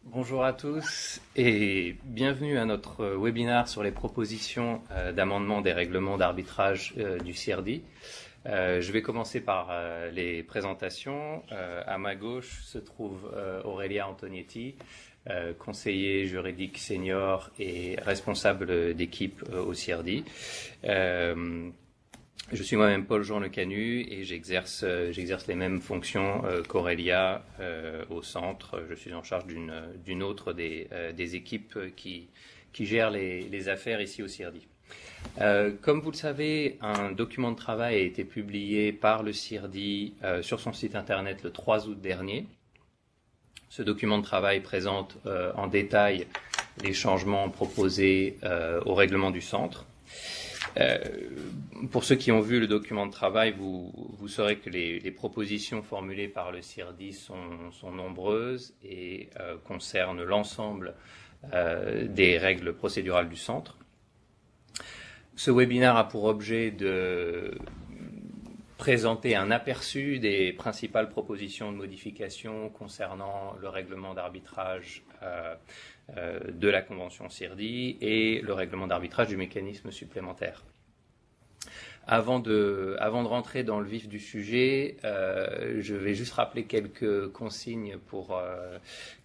Bonjour à tous et bienvenue à notre webinaire sur les propositions d'amendement des règlements d'arbitrage du CIRDI. Je vais commencer par les présentations. À ma gauche se trouve Aurelia Antonietti, conseiller juridique senior et responsable d'équipe au CIRDI. Je suis moi-même Paul-Jean Lecanu et j'exerce les mêmes fonctions qu'Aurélia au centre. Je suis en charge d'une autre des équipes qui gèrent les affaires ici au CIRDI. Comme vous le savez, un document de travail a été publié par le CIRDI sur son site internet le 3 août dernier. Ce document de travail présente en détail les changements proposés au règlement du centre. Pour ceux qui ont vu le document de travail, vous saurez que les propositions formulées par le CIRDI sont nombreuses et concernent l'ensemble des règles procédurales du centre. Ce webinaire a pour objet de présenter un aperçu des principales propositions de modification concernant le règlement d'arbitrage de la Convention CIRDI et le règlement d'arbitrage du mécanisme supplémentaire. Avant de rentrer dans le vif du sujet, je vais juste rappeler quelques consignes pour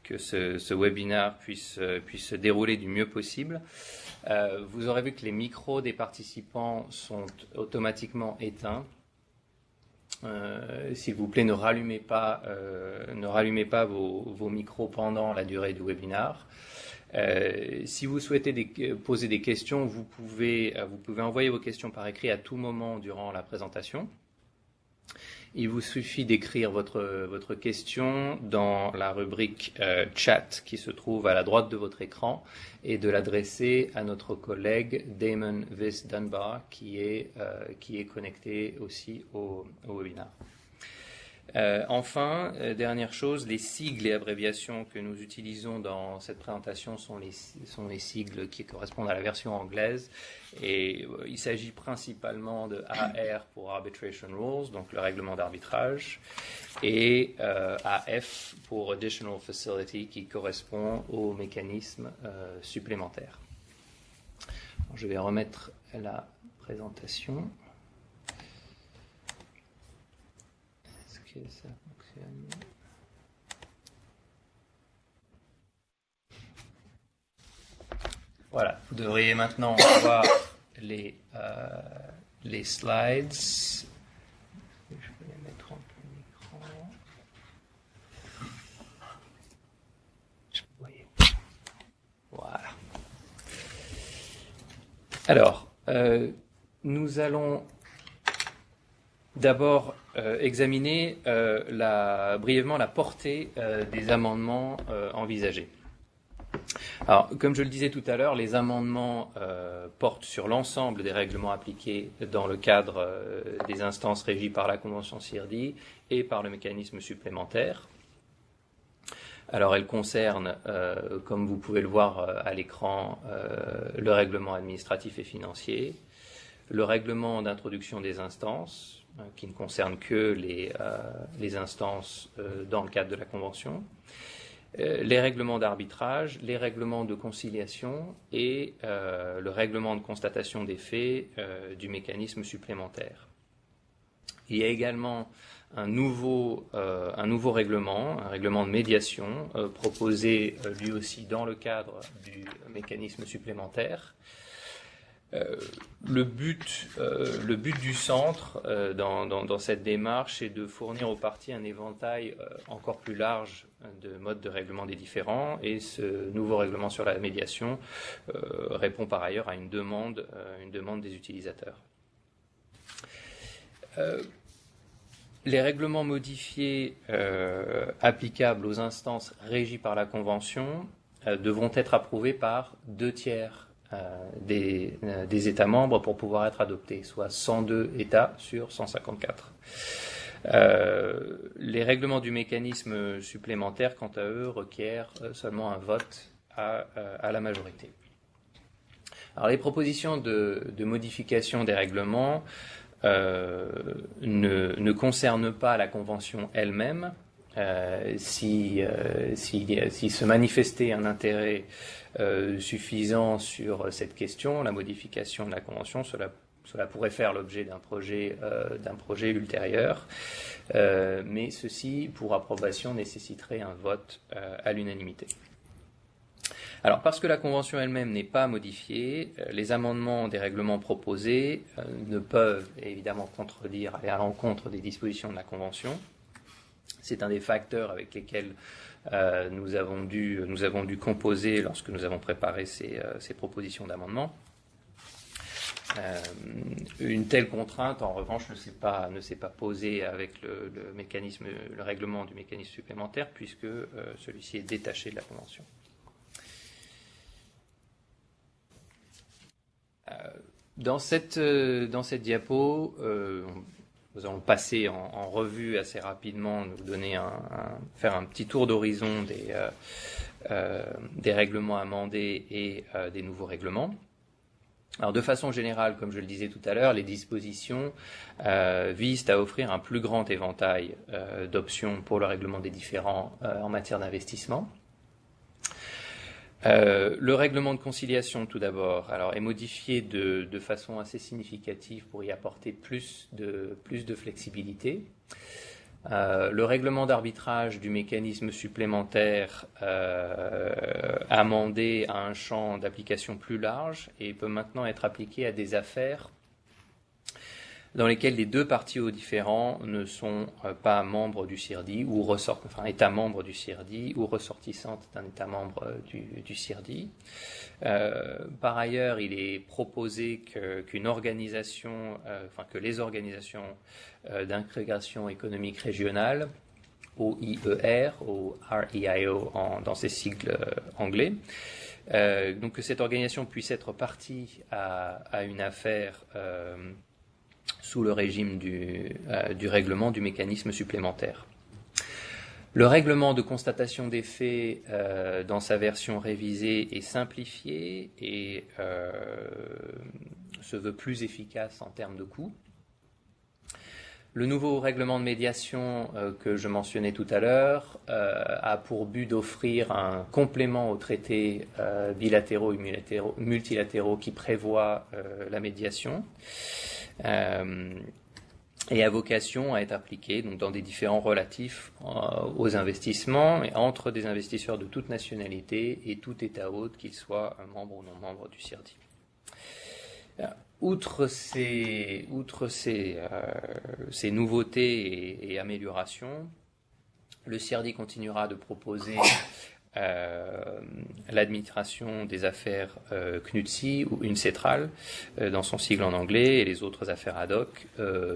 que ce webinaire puisse se dérouler du mieux possible. Vous aurez vu que les micros des participants sont automatiquement éteints. S'il vous plaît, ne rallumez pas vos micros pendant la durée du webinaire. Si vous souhaitez poser des questions, vous pouvez envoyer vos questions par écrit à tout moment durant la présentation. Il vous suffit d'écrire votre question dans la rubrique chat qui se trouve à la droite de votre écran et de l'adresser à notre collègue Damon Viss-Dunbar qui est connecté aussi au webinaire. Enfin, dernière chose, les sigles et abréviations que nous utilisons dans cette présentation sont les sigles qui correspondent à la version anglaise et il s'agit principalement de AR pour Arbitration Rules, donc le règlement d'arbitrage, et AF pour Additional Facility qui correspond au mécanisme supplémentaire. Alors, je vais remettre la présentation. Que ça fonctionne. Voilà, vous devriez maintenant voir les slides. Je vais les mettre en plein écran. Voilà. Alors, nous allons d'abord examiner brièvement la portée des amendements envisagés. Alors, comme je le disais tout à l'heure, les amendements portent sur l'ensemble des règlements appliqués dans le cadre des instances régies par la Convention CIRDI et par le mécanisme supplémentaire. Alors, elles concernent, comme vous pouvez le voir à l'écran, le règlement administratif et financier, le règlement d'introduction des instances, qui ne concerne que les instances dans le cadre de la Convention, les règlements d'arbitrage, les règlements de conciliation et le règlement de constatation des faits du mécanisme supplémentaire. Il y a également un nouveau règlement, un règlement de médiation proposé lui aussi dans le cadre du mécanisme supplémentaire. Le but du centre dans cette démarche est de fournir aux parties un éventail encore plus large de modes de règlement des différends et ce nouveau règlement sur la médiation répond par ailleurs à une demande des utilisateurs. Les règlements modifiés applicables aux instances régies par la Convention devront être approuvés par 2/3 des États membres pour pouvoir être adoptés, soit 102 États sur 154. Les règlements du mécanisme supplémentaire, quant à eux, requièrent seulement un vote à la majorité. Alors, les propositions de modification des règlements ne concernent pas la Convention elle-même, s'il se manifestait un intérêt suffisant sur cette question, la modification de la Convention, cela pourrait faire l'objet d'un projet ultérieur, mais ceci, pour approbation, nécessiterait un vote à l'unanimité. Alors, parce que la Convention elle-même n'est pas modifiée, les amendements des règlements proposés ne peuvent évidemment aller à l'encontre des dispositions de la Convention. C'est un des facteurs avec lesquels nous avons dû composer lorsque nous avons préparé ces propositions d'amendements. Une telle contrainte, en revanche, ne s'est pas posée avec le règlement du mécanisme supplémentaire, puisque celui-ci est détaché de la Convention. Dans cette diapo, nous allons passer en revue assez rapidement, faire un petit tour d'horizon des règlements amendés et des nouveaux règlements. Alors, de façon générale, comme je le disais tout à l'heure, les dispositions visent à offrir un plus grand éventail d'options pour le règlement des différends en matière d'investissement. Le règlement de conciliation, tout d'abord, est modifié de façon assez significative pour y apporter plus de flexibilité. Le règlement d'arbitrage du mécanisme supplémentaire amendé a un champ d'application plus large et peut maintenant être appliqué à des affaires dans lesquelles les deux parties aux différends ne sont pas membres du CIRDI ou États membres du CIRDI ou ressortissantes d'un État membre du CIRDI. Par ailleurs, il est proposé que les organisations d'intégration économique régionale, OIER, ou REIO dans ses sigles anglais, donc que cette organisation puisse être partie à une affaire sous le régime du règlement du mécanisme supplémentaire. Le règlement de constatation des faits, dans sa version révisée, est simplifié et se veut plus efficace en termes de coûts. Le nouveau règlement de médiation que je mentionnais tout à l'heure a pour but d'offrir un complément aux traités bilatéraux et multilatéraux qui prévoient la médiation. Et a vocation à être appliqué donc dans des différends relatifs aux investissements et entre des investisseurs de toute nationalité et tout État hôte, qu'il soit un membre ou non membre du CIRDI. Outre ces nouveautés et améliorations, le CIRDI continuera de proposer l'administration des affaires CNUTSI ou UNCETRAL dans son sigle en anglais et les autres affaires ad hoc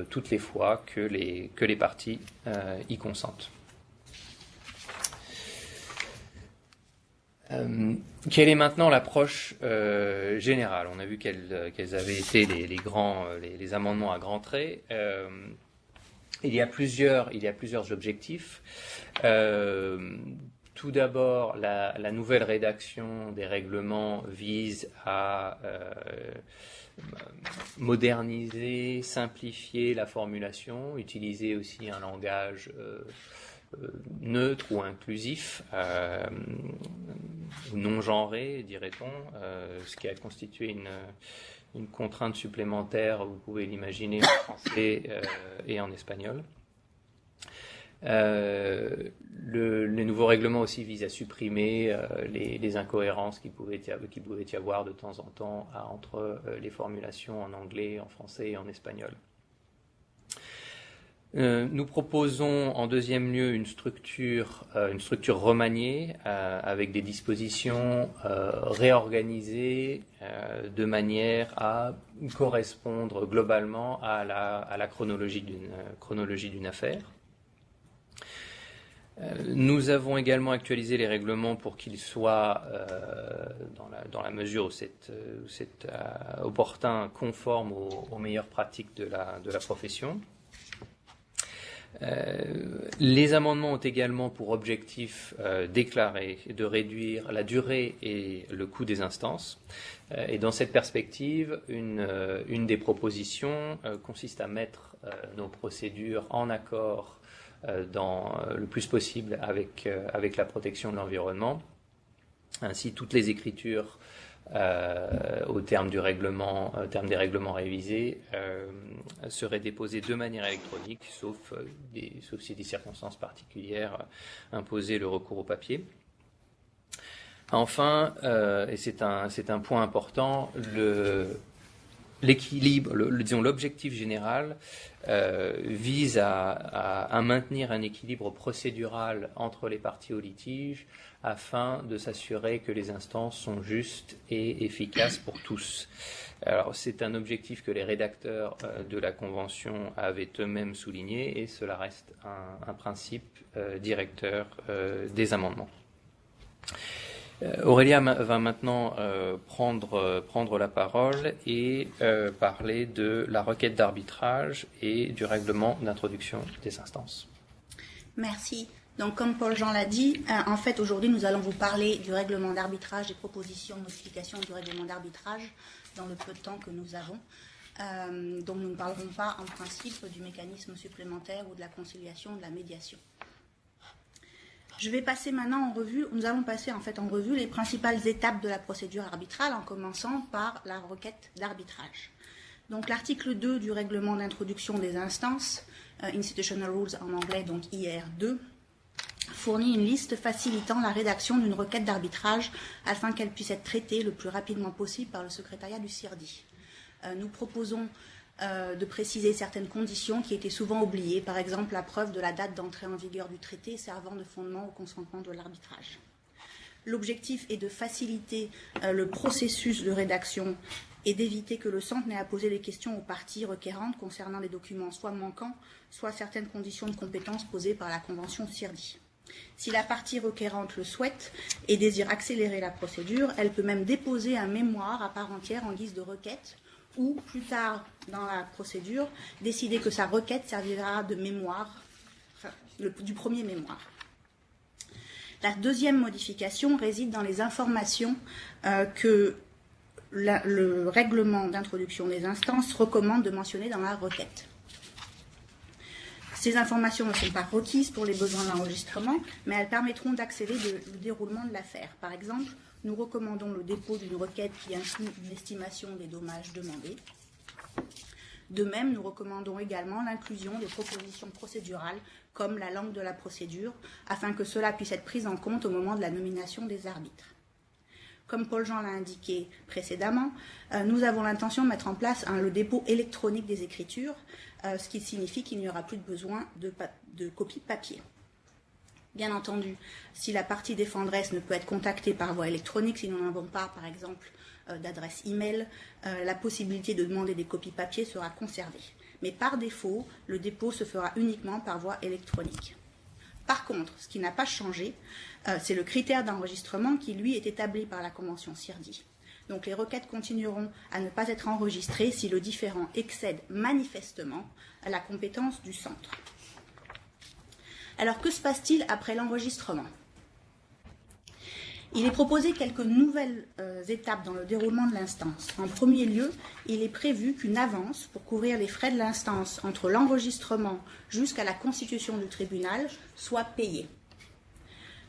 toutes les fois que les parties y consentent. Quelle est maintenant l'approche générale? On a vu quels avaient été les amendements à grands traits. Il y a plusieurs objectifs. Tout d'abord, la nouvelle rédaction des règlements vise à moderniser, simplifier la formulation, utiliser aussi un langage neutre ou inclusif, ou non genré, dirait-on, ce qui a constitué une contrainte supplémentaire, vous pouvez l'imaginer, en français et en espagnol. Les nouveaux règlements aussi visent à supprimer les incohérences qui pouvaient y avoir de temps en temps entre les formulations en anglais, en français et en espagnol. Nous proposons en deuxième lieu une structure remaniée avec des dispositions réorganisées de manière à correspondre globalement à la chronologie d'une affaire. Nous avons également actualisé les règlements pour qu'ils soient, dans la mesure où c'est opportun, conformes aux meilleures pratiques de la profession. Les amendements ont également pour objectif déclaré de réduire la durée et le coût des instances. Et dans cette perspective, une des propositions consiste à mettre nos procédures en accord le plus possible avec la protection de l'environnement. Ainsi, toutes les écritures au terme des règlements révisés seraient déposées de manière électronique, sauf si des circonstances particulières imposaient le recours au papier. Enfin, et c'est un point important, l'équilibre, disons l'objectif général vise à maintenir un équilibre procédural entre les parties au litige afin de s'assurer que les instances sont justes et efficaces pour tous. Alors c'est un objectif que les rédacteurs de la Convention avaient eux-mêmes souligné et cela reste un principe directeur des amendements. Aurélia va maintenant prendre la parole et parler de la requête d'arbitrage et du règlement d'introduction des instances. Merci. Donc, comme Paul-Jean l'a dit, en fait, aujourd'hui, nous allons vous parler du règlement d'arbitrage, des propositions de modification du règlement d'arbitrage dans le peu de temps que nous avons. Donc, nous ne parlerons pas, en principe, du mécanisme supplémentaire ou de la conciliation ou de la médiation. Je vais passer maintenant en revue, nous allons passer en fait en revue les principales étapes de la procédure arbitrale en commençant par la requête d'arbitrage. Donc l'article 2 du règlement d'introduction des instances, Institutional Rules en anglais, donc IR2, fournit une liste facilitant la rédaction d'une requête d'arbitrage afin qu'elle puisse être traitée le plus rapidement possible par le secrétariat du CIRDI. Nous proposons de préciser certaines conditions qui étaient souvent oubliées, par exemple la preuve de la date d'entrée en vigueur du traité servant de fondement au consentement de l'arbitrage. L'objectif est de faciliter le processus de rédaction et d'éviter que le centre n'ait à poser des questions aux parties requérantes concernant des documents soit manquants, soit certaines conditions de compétence posées par la Convention CIRDI. Si la partie requérante le souhaite et désire accélérer la procédure, elle peut même déposer un mémoire à part entière en guise de requête ou, plus tard dans la procédure, décider que sa requête servira de mémoire, du premier mémoire. La deuxième modification réside dans les informations que le règlement d'introduction des instances recommande de mentionner dans la requête. Ces informations ne sont pas requises pour les besoins de l'enregistrement, mais elles permettront d'accélérer le déroulement de l'affaire. Par exemple, nous recommandons le dépôt d'une requête qui inclut une estimation des dommages demandés. De même, nous recommandons également l'inclusion des propositions procédurales, comme la langue de la procédure, afin que cela puisse être pris en compte au moment de la nomination des arbitres. Comme Paul-Jean l'a indiqué précédemment, nous avons l'intention de mettre en place le dépôt électronique des écritures, ce qui signifie qu'il n'y aura plus de besoin de copie papier. Bien entendu, si la partie défenderesse ne peut être contactée par voie électronique, si nous n'avons pas, par exemple, d'adresse email, la possibilité de demander des copies papier sera conservée. Mais par défaut, le dépôt se fera uniquement par voie électronique. Par contre, ce qui n'a pas changé, c'est le critère d'enregistrement qui, lui, est établi par la Convention CIRDI. Donc les requêtes continueront à ne pas être enregistrées si le différend excède manifestement la compétence du centre. Alors que se passe-t-il après l'enregistrement ? Il est proposé quelques nouvelles étapes dans le déroulement de l'instance. En premier lieu, il est prévu qu'une avance pour couvrir les frais de l'instance entre l'enregistrement jusqu'à la constitution du tribunal soit payée.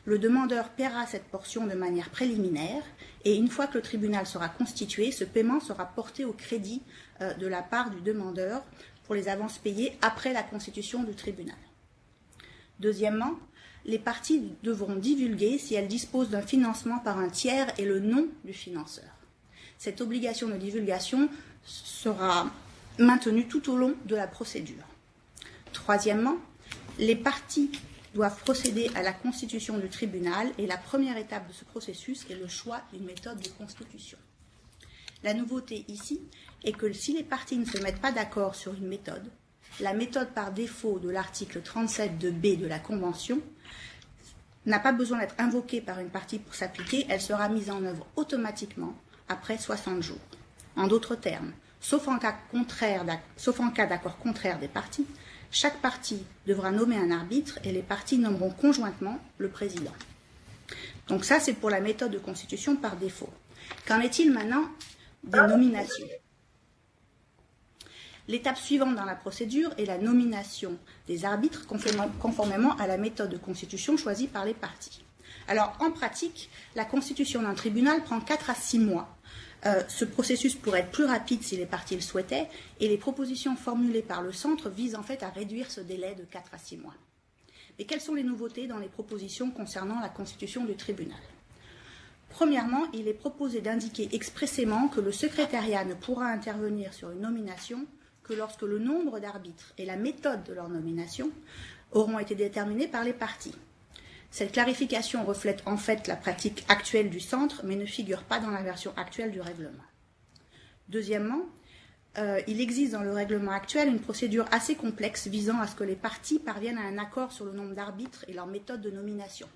Le demandeur paiera cette portion de manière préliminaire et une fois que le tribunal sera constitué, ce paiement sera porté au crédit de la part du demandeur pour les avances payées après la constitution du tribunal. Deuxièmement, les parties devront divulguer si elles disposent d'un financement par un tiers et le nom du financeur. Cette obligation de divulgation sera maintenue tout au long de la procédure. Troisièmement, les parties doivent procéder à la constitution du tribunal et la première étape de ce processus est le choix d'une méthode de constitution. La nouveauté ici est que si les parties ne se mettent pas d'accord sur une méthode, la méthode par défaut de l'article 37 de B de la Convention n'a pas besoin d'être invoquée par une partie pour s'appliquer, elle sera mise en œuvre automatiquement après 60 jours. En d'autres termes, sauf en cas d'accord contraire des parties, chaque partie devra nommer un arbitre et les parties nommeront conjointement le président. Donc ça, c'est pour la méthode de constitution par défaut. Qu'en est-il maintenant des nominations ? L'étape suivante dans la procédure est la nomination des arbitres conformément à la méthode de constitution choisie par les parties. Alors, en pratique, la constitution d'un tribunal prend 4 à 6 mois. Ce processus pourrait être plus rapide si les parties le souhaitaient, et les propositions formulées par le Centre visent en fait à réduire ce délai de 4 à 6 mois. Mais quelles sont les nouveautés dans les propositions concernant la constitution du tribunal ? Premièrement, il est proposé d'indiquer expressément que le secrétariat ne pourra intervenir sur une nomination que lorsque le nombre d'arbitres et la méthode de leur nomination auront été déterminés par les parties. Cette clarification reflète en fait la pratique actuelle du Centre, mais ne figure pas dans la version actuelle du règlement. Deuxièmement, il existe dans le règlement actuel une procédure assez complexe visant à ce que les parties parviennent à un accord sur le nombre d'arbitres et leur méthode de nomination.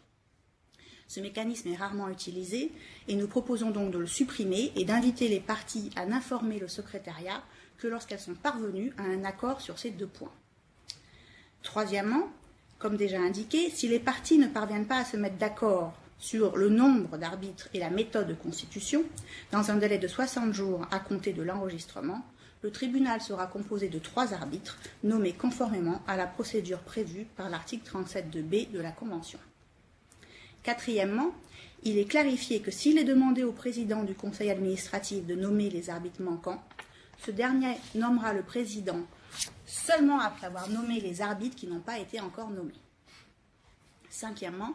Ce mécanisme est rarement utilisé et nous proposons donc de le supprimer et d'inviter les parties à n'informer le secrétariat que lorsqu'elles sont parvenues à un accord sur ces 2 points. Troisièmement, comme déjà indiqué, si les parties ne parviennent pas à se mettre d'accord sur le nombre d'arbitres et la méthode de constitution, dans un délai de 60 jours à compter de l'enregistrement, le tribunal sera composé de 3 arbitres nommés conformément à la procédure prévue par l'article 37.2b de la Convention. Quatrièmement, il est clarifié que s'il est demandé au président du conseil administratif de nommer les arbitres manquants, ce dernier nommera le président seulement après avoir nommé les arbitres qui n'ont pas été encore nommés. Cinquièmement,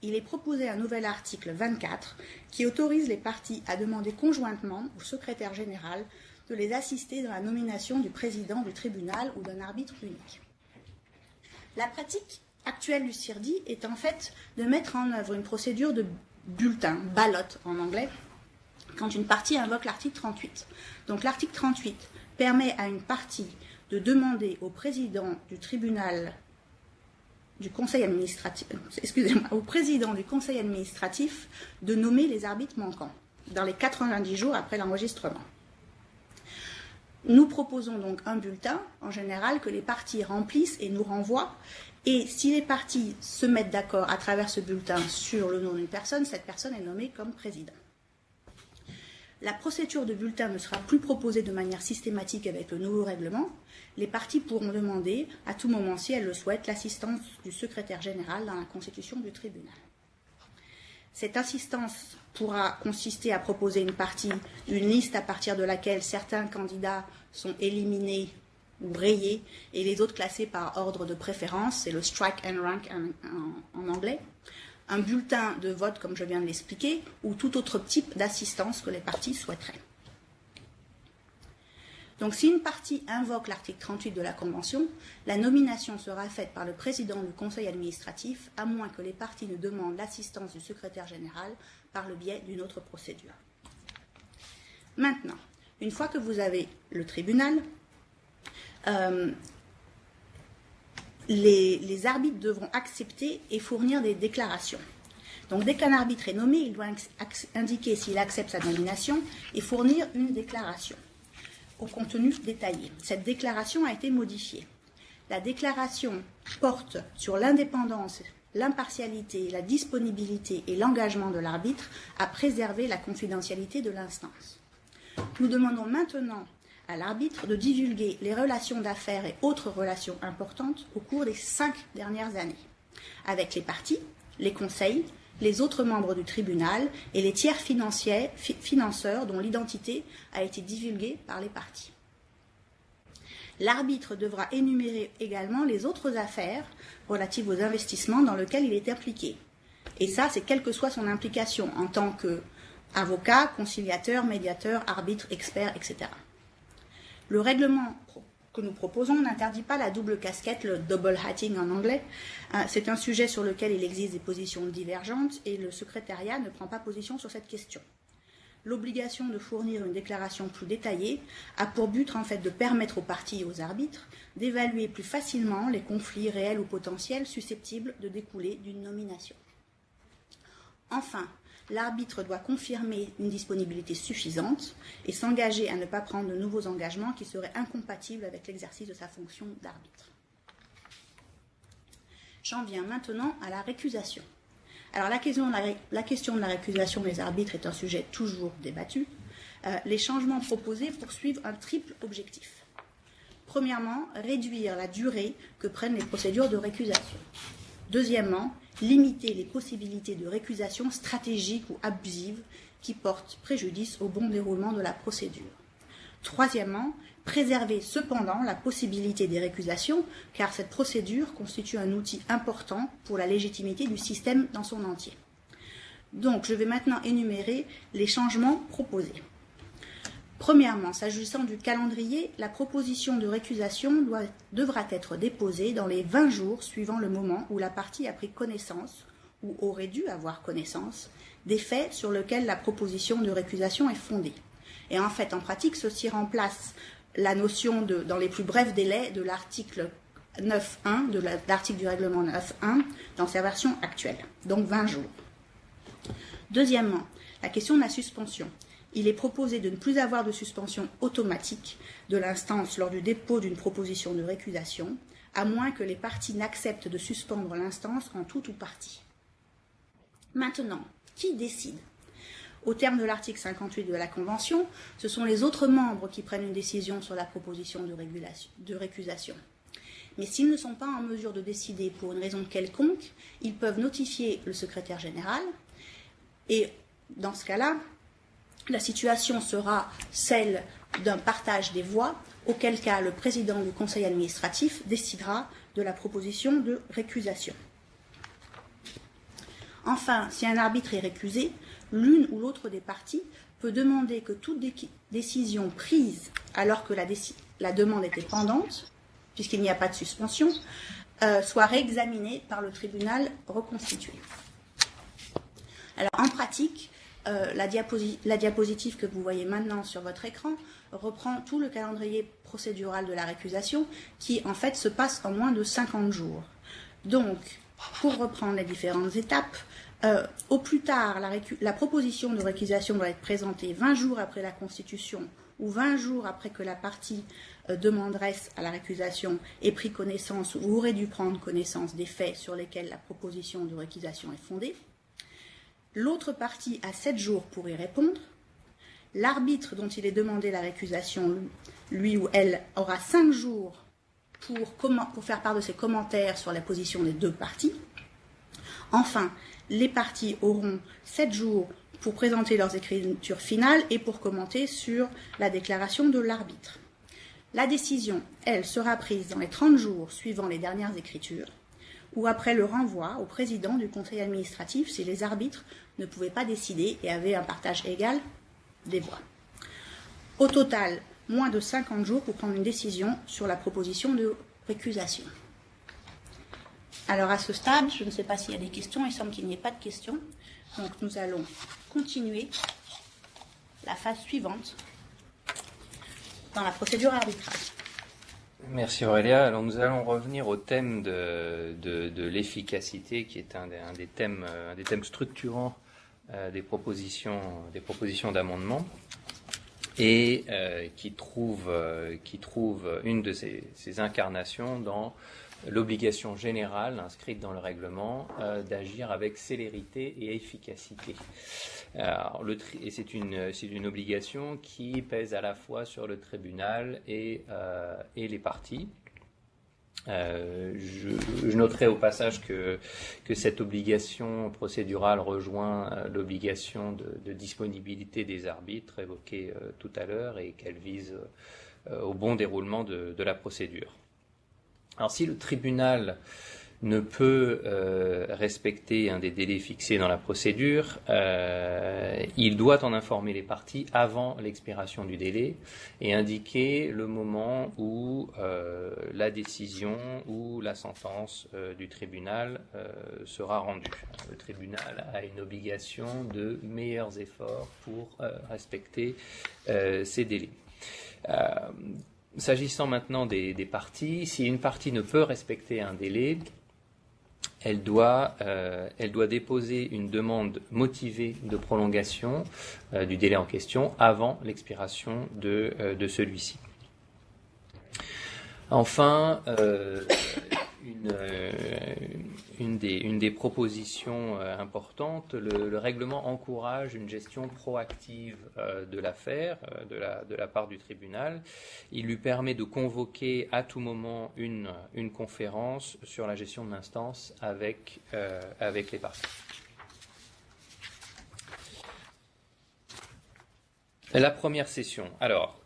il est proposé un nouvel article 24 qui autorise les parties à demander conjointement au secrétaire général de les assister dans la nomination du président du tribunal ou d'un arbitre unique. La pratique actuelle du CIRDI est en fait de mettre en œuvre une procédure de bulletin, ballot en anglais, quand une partie invoque l'article 38. Donc l'article 38 permet à une partie de demander au président du tribunal du conseil administratif, au président du conseil administratif de nommer les arbitres manquants dans les 90 jours après l'enregistrement. Nous proposons donc un bulletin, en général, que les parties remplissent et nous renvoient. Et si les parties se mettent d'accord à travers ce bulletin sur le nom d'une personne, cette personne est nommée comme président. La procédure de bulletin ne sera plus proposée de manière systématique avec le nouveau règlement. Les parties pourront demander, à tout moment, si elles le souhaitent, l'assistance du secrétaire général dans la constitution du tribunal. Cette assistance pourra consister à proposer une partie, une liste à partir de laquelle certains candidats sont éliminés ou rayés et les autres classés par ordre de préférence, c'est le strike and rank en anglais, un bulletin de vote comme je viens de l'expliquer ou tout autre type d'assistance que les parties souhaiteraient. Donc si une partie invoque l'article 38 de la Convention, la nomination sera faite par le président du conseil administratif, à moins que les parties ne demandent l'assistance du secrétaire général par le biais d'une autre procédure. Maintenant, une fois que vous avez le tribunal, les arbitres devront accepter et fournir des déclarations. Donc dès qu'un arbitre est nommé, il doit indiquer s'il accepte sa nomination et fournir une déclaration au contenu détaillé. Cette déclaration a été modifiée. La déclaration porte sur l'indépendance, l'impartialité, la disponibilité et l'engagement de l'arbitre à préserver la confidentialité de l'instance. Nous demandons maintenant à l'arbitre de divulguer les relations d'affaires et autres relations importantes au cours des 5 dernières années, avec les parties, les conseils, les autres membres du tribunal et les tiers financeurs dont l'identité a été divulguée par les parties. L'arbitre devra énumérer également les autres affaires relatives aux investissements dans lesquels il est impliqué. Et ça, c'est quelle que soit son implication en tant qu'avocat, conciliateur, médiateur, arbitre, expert, etc. Le règlement que nous proposons n'interdit pas la double casquette, le double hatting en anglais. C'est un sujet sur lequel il existe des positions divergentes et le secrétariat ne prend pas position sur cette question. L'obligation de fournir une déclaration plus détaillée a pour but en fait de permettre aux parties et aux arbitres d'évaluer plus facilement les conflits réels ou potentiels susceptibles de découler d'une nomination. Enfin, l'arbitre doit confirmer une disponibilité suffisante et s'engager à ne pas prendre de nouveaux engagements qui seraient incompatibles avec l'exercice de sa fonction d'arbitre. J'en viens maintenant à la récusation. Alors la question de la récusation des arbitres est un sujet toujours débattu. Les changements proposés poursuivent un triple objectif. Premièrement, réduire la durée que prennent les procédures de récusation. Deuxièmement, limiter les possibilités de récusation stratégiques ou abusives qui portent préjudice au bon déroulement de la procédure. Troisièmement, préserver cependant la possibilité des récusations, car cette procédure constitue un outil important pour la légitimité du système dans son entier. Donc, je vais maintenant énumérer les changements proposés. Premièrement, s'agissant du calendrier, la proposition de récusation devra être déposée dans les 20 jours suivant le moment où la partie a pris connaissance, ou aurait dû avoir connaissance, des faits sur lesquels la proposition de récusation est fondée. Et en fait, en pratique, ceci remplace la notion dans les plus brefs délais de l'article 9.1, de l'article du règlement 9.1, dans sa version actuelle, donc 20 jours. Deuxièmement, la question de la suspension. Il est proposé de ne plus avoir de suspension automatique de l'instance lors du dépôt d'une proposition de récusation, à moins que les parties n'acceptent de suspendre l'instance en tout ou partie. Maintenant, qui décide ? Au terme de l'article 58 de la Convention, ce sont les autres membres qui prennent une décision sur la proposition de récusation. Mais s'ils ne sont pas en mesure de décider pour une raison quelconque, ils peuvent notifier le secrétaire général et dans ce cas-là, la situation sera celle d'un partage des voix, auquel cas le président du conseil administratif décidera de la proposition de récusation. Enfin, si un arbitre est récusé, l'une ou l'autre des parties peut demander que toute décision prise alors que la demande était pendante, puisqu'il n'y a pas de suspension, soit réexaminée par le tribunal reconstitué. Alors, en pratique, la diapositive que vous voyez maintenant sur votre écran reprend tout le calendrier procédural de la récusation qui, en fait, se passe en moins de 50 jours. Donc, pour reprendre les différentes étapes, au plus tard, la proposition de récusation doit être présentée 20 jours après la constitution ou 20 jours après que la partie demanderesse à la récusation ait pris connaissance ou aurait dû prendre connaissance des faits sur lesquels la proposition de récusation est fondée. L'autre partie a 7 jours pour y répondre. L'arbitre dont il est demandé la récusation, lui ou elle, aura 5 jours pour faire part de ses commentaires sur la position des deux parties. Enfin, les parties auront 7 jours pour présenter leurs écritures finales et pour commenter sur la déclaration de l'arbitre. La décision, elle, sera prise dans les 30 jours suivant les dernières écritures ou après le renvoi au président du conseil administratif si les arbitres ne pouvaient pas décider et avaient un partage égal des voix. Au total, moins de 50 jours pour prendre une décision sur la proposition de récusation. Alors à ce stade, je ne sais pas s'il y a des questions, il semble qu'il n'y ait pas de questions. Donc nous allons continuer la phase suivante dans la procédure arbitrale. Merci Aurélia. Alors nous allons revenir au thème de l'efficacité, qui est un des thèmes structurants des propositions d'amendement, et qui trouve une de ses incarnations dans l'obligation générale inscrite dans le règlement d'agir avec célérité et efficacité. Alors, c'est une obligation qui pèse à la fois sur le tribunal et les parties. Je noterai au passage que cette obligation procédurale rejoint l'obligation de disponibilité des arbitres évoquée tout à l'heure et qu'elle vise au bon déroulement de la procédure. Alors si le tribunal ne peut respecter un des délais fixés dans la procédure, il doit en informer les parties avant l'expiration du délai et indiquer le moment où la décision ou la sentence du tribunal sera rendue. Le tribunal a une obligation de meilleurs efforts pour respecter ces délais. S'agissant maintenant des parties, si une partie ne peut respecter un délai, elle doit déposer une demande motivée de prolongation du délai en question avant l'expiration de celui-ci. Enfin, une des propositions importantes. Le règlement encourage une gestion proactive de l'affaire de la part du tribunal. Il lui permet de convoquer à tout moment une conférence sur la gestion de l'instance avec les parties. La première session. Alors,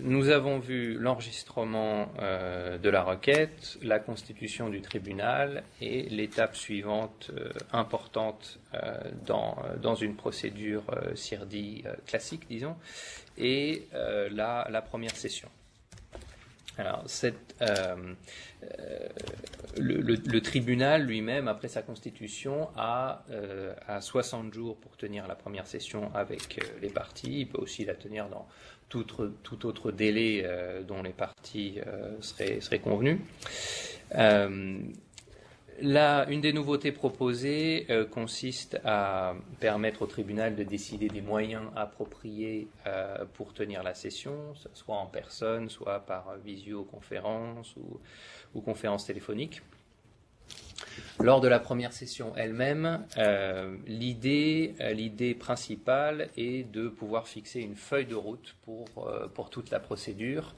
nous avons vu l'enregistrement de la requête, la constitution du tribunal et l'étape suivante importante dans une procédure CIRDI classique, disons, et la première session. Alors, le tribunal lui-même, après sa constitution, a 60 jours pour tenir la première session avec les parties. Il peut aussi la tenir dans tout autre délai dont les parties seraient convenues. Une des nouveautés proposées consiste à permettre au tribunal de décider des moyens appropriés pour tenir la session, soit en personne, soit par visioconférence ou conférence téléphonique. Lors de la première session elle-même, l'idée principale est de pouvoir fixer une feuille de route pour toute la procédure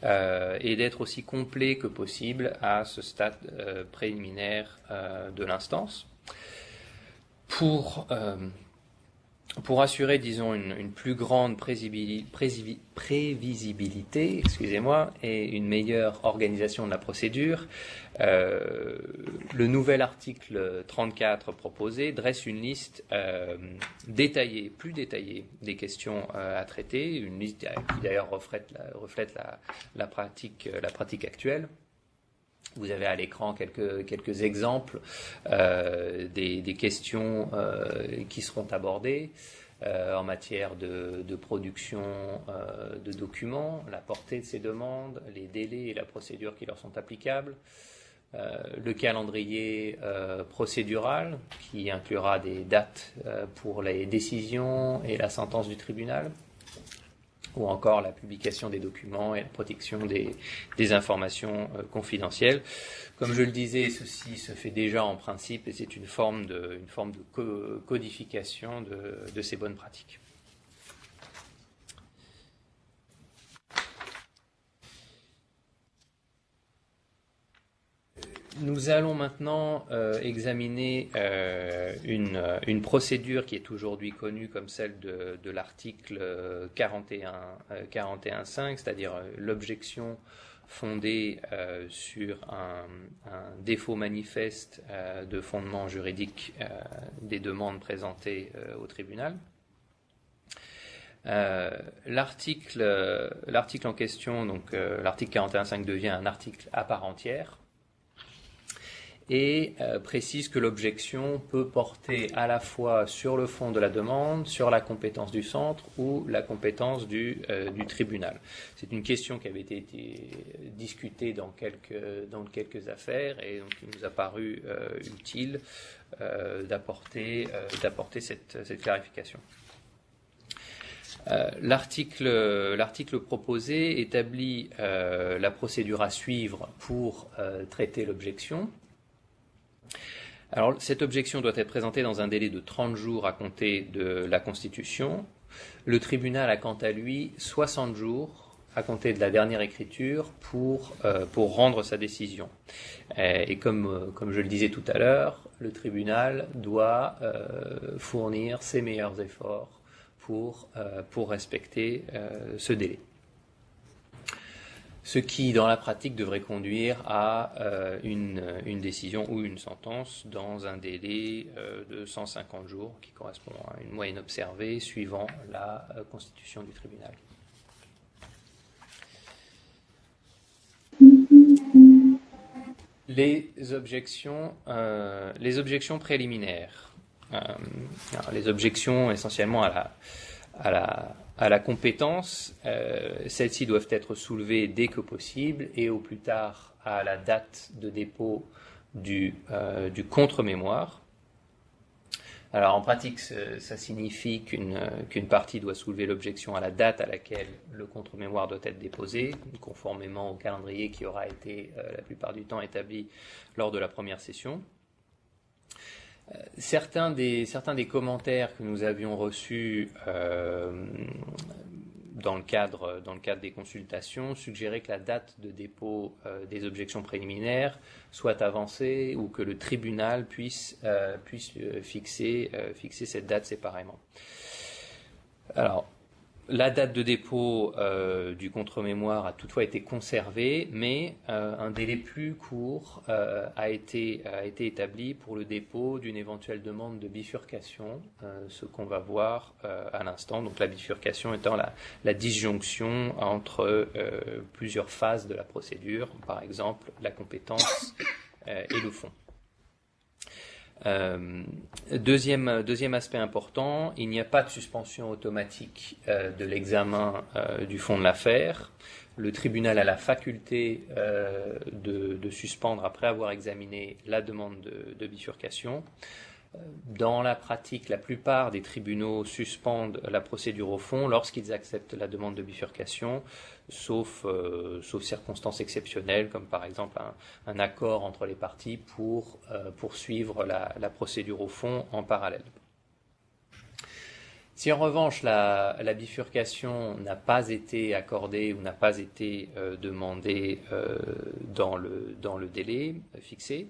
et d'être aussi complet que possible à ce stade préliminaire de l'instance. Pour assurer, disons, une plus grande prévisibilité, et une meilleure organisation de la procédure, le nouvel article 34 proposé dresse une liste plus détaillée des questions à traiter, une liste qui d'ailleurs reflète la pratique actuelle. Vous avez à l'écran quelques exemples des questions qui seront abordées en matière de production de documents, la portée de ces demandes, les délais et la procédure qui leur sont applicables, le calendrier procédural qui inclura des dates pour les décisions et la sentence du tribunal, ou encore la publication des documents et la protection des informations confidentielles. Comme je le disais, ceci se fait déjà en principe et c'est une forme de codification de ces bonnes pratiques. Nous allons maintenant examiner une procédure qui est aujourd'hui connue comme celle de l'article 41.5, c'est-à-dire l'objection fondée sur un défaut manifeste de fondement juridique des demandes présentées au tribunal. L'article en question, donc l'article 41.5, devient un article à part entière et précise que l'objection peut porter à la fois sur le fond de la demande, sur la compétence du centre ou la compétence du tribunal. C'est une question qui avait été discutée dans quelques affaires et donc il nous a paru utile d'apporter cette clarification. L'article proposé établit la procédure à suivre pour traiter l'objection. Alors, cette objection doit être présentée dans un délai de 30 jours à compter de la Constitution. Le tribunal a quant à lui 60 jours à compter de la dernière écriture pour rendre sa décision. Et comme je le disais tout à l'heure, le tribunal doit fournir ses meilleurs efforts pour respecter ce délai. Ce qui, dans la pratique, devrait conduire à une décision ou une sentence dans un délai de 150 jours, qui correspond à une moyenne observée suivant la constitution du tribunal. Les objections préliminaires. Les objections essentiellement à la compétence, celles-ci doivent être soulevées dès que possible et au plus tard à la date de dépôt du contre-mémoire. Alors en pratique, ça signifie qu'une partie doit soulever l'objection à la date à laquelle le contre-mémoire doit être déposé, conformément au calendrier qui aura été la plupart du temps établi lors de la première session. Certains des commentaires que nous avions reçus dans le cadre des consultations suggéraient que la date de dépôt des objections préliminaires soit avancée ou que le tribunal puisse fixer cette date séparément. Alors, la date de dépôt du contre-mémoire a toutefois été conservée, mais un délai plus court a été établi pour le dépôt d'une éventuelle demande de bifurcation, ce qu'on va voir à l'instant. Donc la bifurcation étant la disjonction entre plusieurs phases de la procédure, par exemple la compétence et le fond. Deuxième aspect important, il n'y a pas de suspension automatique de l'examen du fond de l'affaire. Le tribunal a la faculté de suspendre après avoir examiné la demande de bifurcation. Dans la pratique, la plupart des tribunaux suspendent la procédure au fond lorsqu'ils acceptent la demande de bifurcation, sauf circonstances exceptionnelles, comme par exemple un accord entre les parties pour poursuivre la procédure au fond en parallèle. Si en revanche la bifurcation n'a pas été accordée ou n'a pas été demandée dans le délai fixé,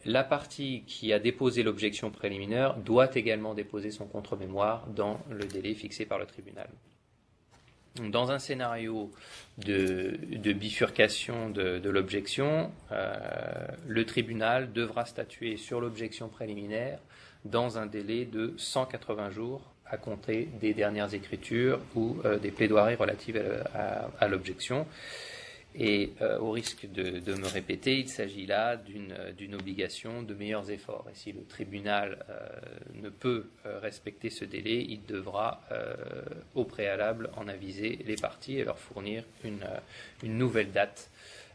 la partie qui a déposé l'objection préliminaire doit également déposer son contre-mémoire dans le délai fixé par le tribunal. Dans un scénario de bifurcation de l'objection, le tribunal devra statuer sur l'objection préliminaire dans un délai de 180 jours à compter des dernières écritures ou des plaidoiries relatives à l'objection. Et au risque de me répéter, il s'agit là d'une obligation de meilleurs efforts. Et si le tribunal ne peut respecter ce délai, il devra au préalable en aviser les parties et leur fournir une nouvelle date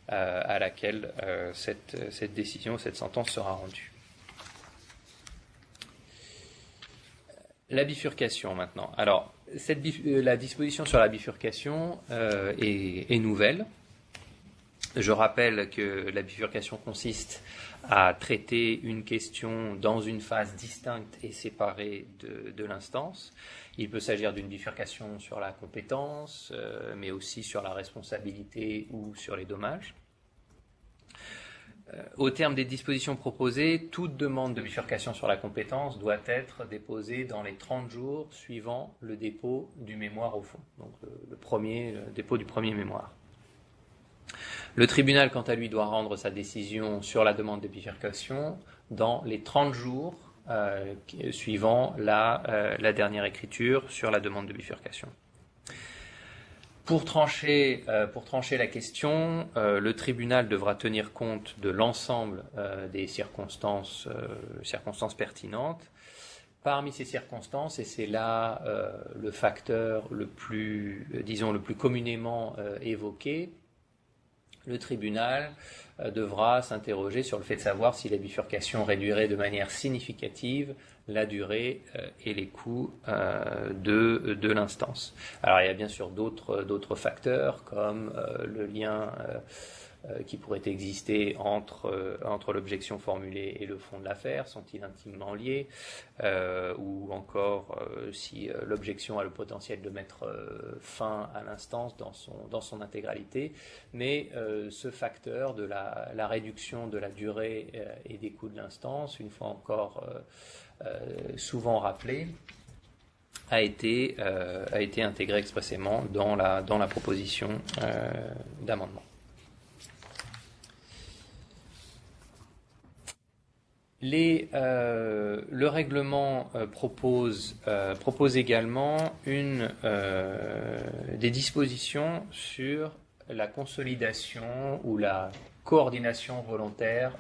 à laquelle cette décision, cette sentence sera rendue. La bifurcation maintenant. Alors, la disposition sur la bifurcation est nouvelle. Je rappelle que la bifurcation consiste à traiter une question dans une phase distincte et séparée de l'instance. Il peut s'agir d'une bifurcation sur la compétence, mais aussi sur la responsabilité ou sur les dommages. Au terme des dispositions proposées, toute demande de bifurcation sur la compétence doit être déposée dans les 30 jours suivant le dépôt du mémoire au fond, donc le dépôt du premier mémoire. Le tribunal, quant à lui, doit rendre sa décision sur la demande de bifurcation dans les 30 jours suivant la dernière écriture sur la demande de bifurcation. Pour trancher la question, le tribunal devra tenir compte de l'ensemble des circonstances pertinentes. Parmi ces circonstances, et c'est là le facteur le plus communément évoqué, le tribunal devra s'interroger sur le fait de savoir si la bifurcation réduirait de manière significative la durée et les coûts de l'instance. Alors il y a bien sûr d'autres facteurs comme le lien qui pourrait exister entre l'objection formulée et le fond de l'affaire, sont-ils intimement liés, ou encore si l'objection a le potentiel de mettre fin à l'instance dans son intégralité, mais ce facteur de la réduction de la durée et des coûts de l'instance, une fois encore souvent rappelé, a été intégré expressément dans la proposition d'amendement. Le règlement propose également des dispositions sur la consolidation ou la coordination volontaire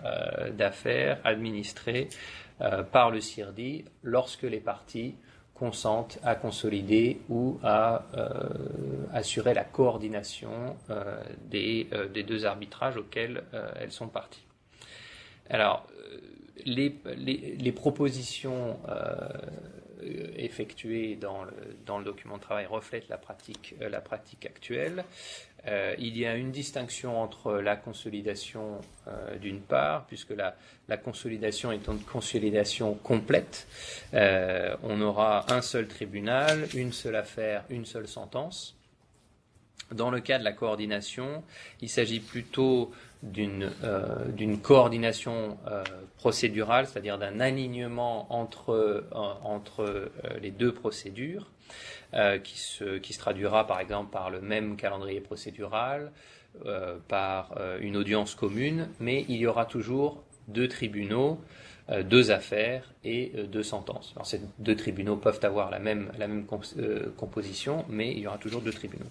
d'affaires administrées par le CIRDI lorsque les parties consentent à consolider ou à assurer la coordination des deux arbitrages auxquels elles sont parties. Alors, les propositions effectuées dans le document de travail reflètent la pratique actuelle. Il y a une distinction entre la consolidation d'une part, puisque la consolidation est une consolidation complète. On aura un seul tribunal, une seule affaire, une seule sentence. Dans le cas de la coordination, il s'agit plutôt d'une coordination procédurale, c'est-à-dire d'un alignement entre les deux procédures, qui se traduira par exemple par le même calendrier procédural, par une audience commune, mais il y aura toujours deux tribunaux, deux affaires et deux sentences. Alors, ces deux tribunaux peuvent avoir la même composition, mais il y aura toujours deux tribunaux.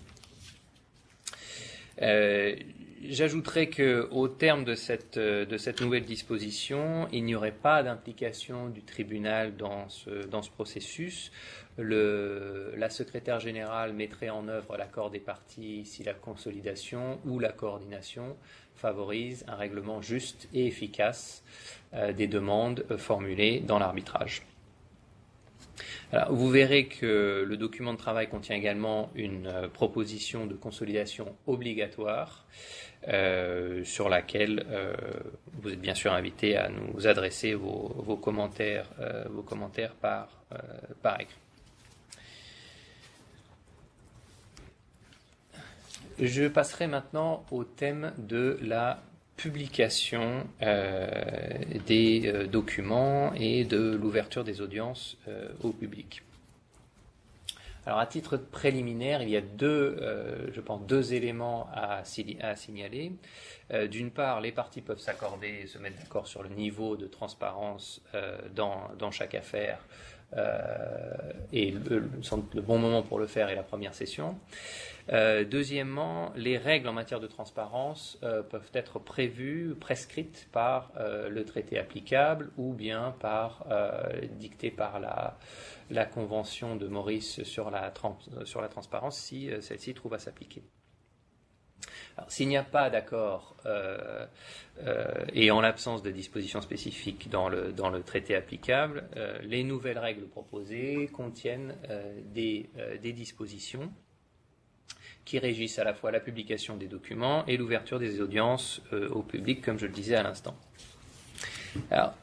J'ajouterai qu'au terme de cette nouvelle disposition, il n'y aurait pas d'implication du tribunal dans ce processus. La secrétaire générale mettrait en œuvre l'accord des parties si la consolidation ou la coordination favorise un règlement juste et efficace des demandes formulées dans l'arbitrage. Alors, vous verrez que le document de travail contient également une proposition de consolidation obligatoire sur laquelle vous êtes bien sûr invité à nous adresser vos commentaires par écrit. Je passerai maintenant au thème de la publication des documents et de l'ouverture des audiences au public. Alors, à titre préliminaire, il y a deux éléments à signaler. D'une part, les parties peuvent s'accorder et se mettre d'accord sur le niveau de transparence dans chaque affaire, et le bon moment pour le faire est la première session. Deuxièmement, les règles en matière de transparence peuvent être prescrites par le traité applicable ou bien dictées par la Convention de Maurice sur la transparence si celle-ci trouve à s'appliquer. Alors, s'il n'y a pas d'accord et en l'absence de dispositions spécifiques dans le traité applicable, les nouvelles règles proposées contiennent des dispositions qui régissent à la fois la publication des documents et l'ouverture des audiences au public, comme je le disais à l'instant. Alors,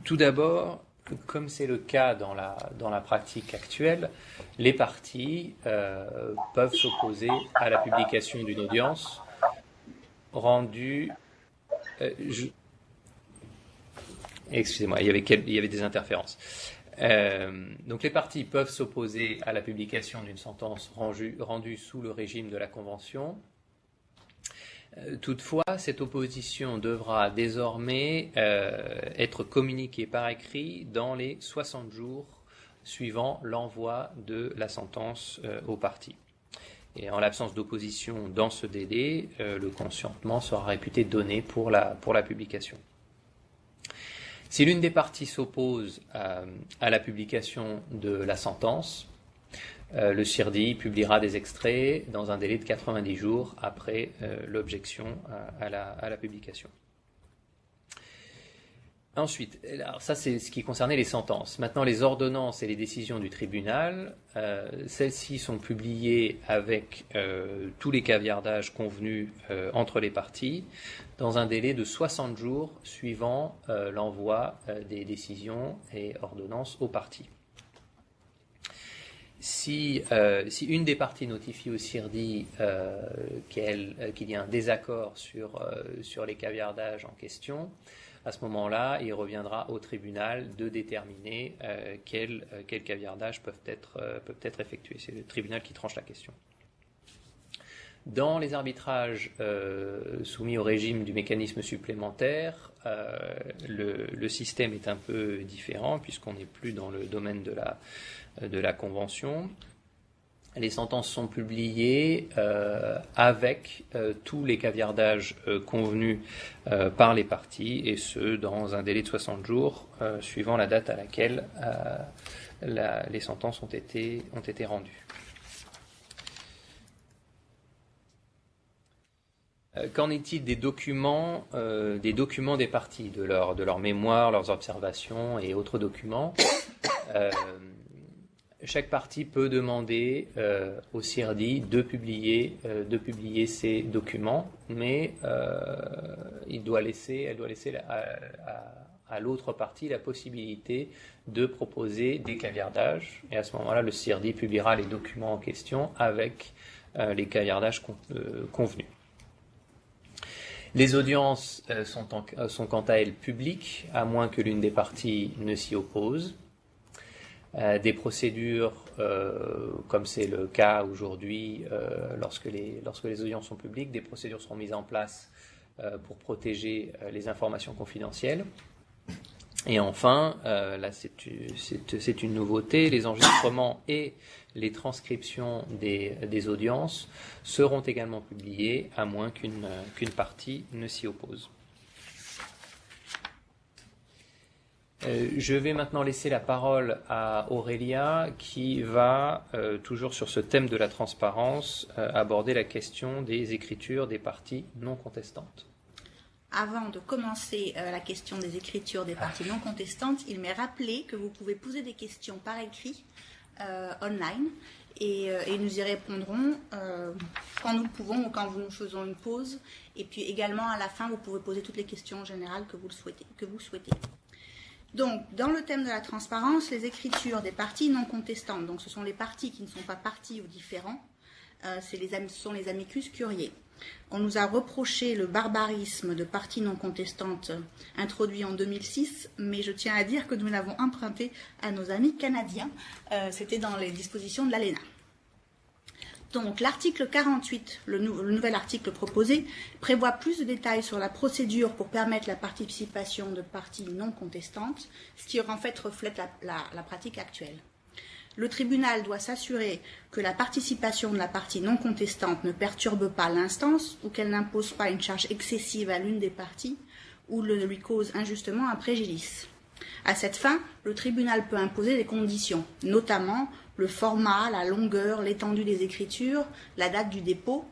tout d'abord, comme c'est le cas dans la pratique actuelle, les parties peuvent s'opposer à la publication d'une audience rendue. Excusez-moi, il y avait des interférences. Donc les parties peuvent s'opposer à la publication d'une sentence rendue sous le régime de la Convention. Toutefois, cette opposition devra désormais être communiquée par écrit dans les 60 jours suivant l'envoi de la sentence aux parties. Et en l'absence d'opposition dans ce délai, le consentement sera réputé donné pour la publication. Si l'une des parties s'oppose à la publication de la sentence, le CIRDI publiera des extraits dans un délai de 90 jours après l'objection à la publication. Ensuite, alors ça c'est ce qui concernait les sentences. Maintenant, les ordonnances et les décisions du tribunal, celles-ci sont publiées avec tous les caviardages convenus entre les parties dans un délai de 60 jours suivant l'envoi des décisions et ordonnances aux parties. Si une des parties notifie au CIRDI qu'il y a un désaccord sur les caviardages en question, à ce moment-là, il reviendra au tribunal de déterminer quels caviardages peuvent être effectués. C'est le tribunal qui tranche la question. Dans les arbitrages soumis au régime du mécanisme supplémentaire, le système est un peu différent puisqu'on n'est plus dans le domaine de la Convention. Les sentences sont publiées avec tous les caviardages convenus par les parties, et ce, dans un délai de 60 jours, suivant la date à laquelle les sentences ont été rendues. Qu'en est-il des documents des parties, de leur mémoire, leurs observations et autres documents? Chaque partie peut demander au CIRDI de publier ces documents, mais elle doit laisser à l'autre partie la possibilité de proposer des caviardages. Et à ce moment-là, le CIRDI publiera les documents en question avec les caviardages convenus. Les audiences sont quant à elles publiques, à moins que l'une des parties ne s'y oppose. Des procédures, comme c'est le cas aujourd'hui, lorsque les audiences sont publiques, des procédures seront mises en place pour protéger les informations confidentielles. Et enfin, là c'est une nouveauté, les enregistrements et les transcriptions des audiences seront également publiés, à moins qu'une partie ne s'y oppose. Je vais maintenant laisser la parole à Aurélia qui va, toujours sur ce thème de la transparence, aborder la question des écritures des parties non contestantes. Avant de commencer la question des écritures des parties non contestantes, il m'est rappelé que vous pouvez poser des questions par écrit online et nous y répondrons quand nous le pouvons ou quand nous faisons une pause. Et puis également à la fin, vous pouvez poser toutes les questions générales que vous souhaitez. Donc, dans le thème de la transparence, les écritures des parties non contestantes, donc ce sont les parties qui ne sont pas parties ou différents, ce sont les amicus curiae. On nous a reproché le barbarisme de parties non contestantes introduit en 2006, mais je tiens à dire que nous l'avons emprunté à nos amis canadiens. C'était dans les dispositions de l'ALENA. Donc l'article 48, le nouvel article proposé, prévoit plus de détails sur la procédure pour permettre la participation de parties non contestantes, ce qui en fait reflète la pratique actuelle. Le tribunal doit s'assurer que la participation de la partie non contestante ne perturbe pas l'instance ou qu'elle n'impose pas une charge excessive à l'une des parties ou ne lui cause injustement un préjudice. À cette fin, le tribunal peut imposer des conditions, notamment le format, la longueur, l'étendue des écritures, la date du dépôt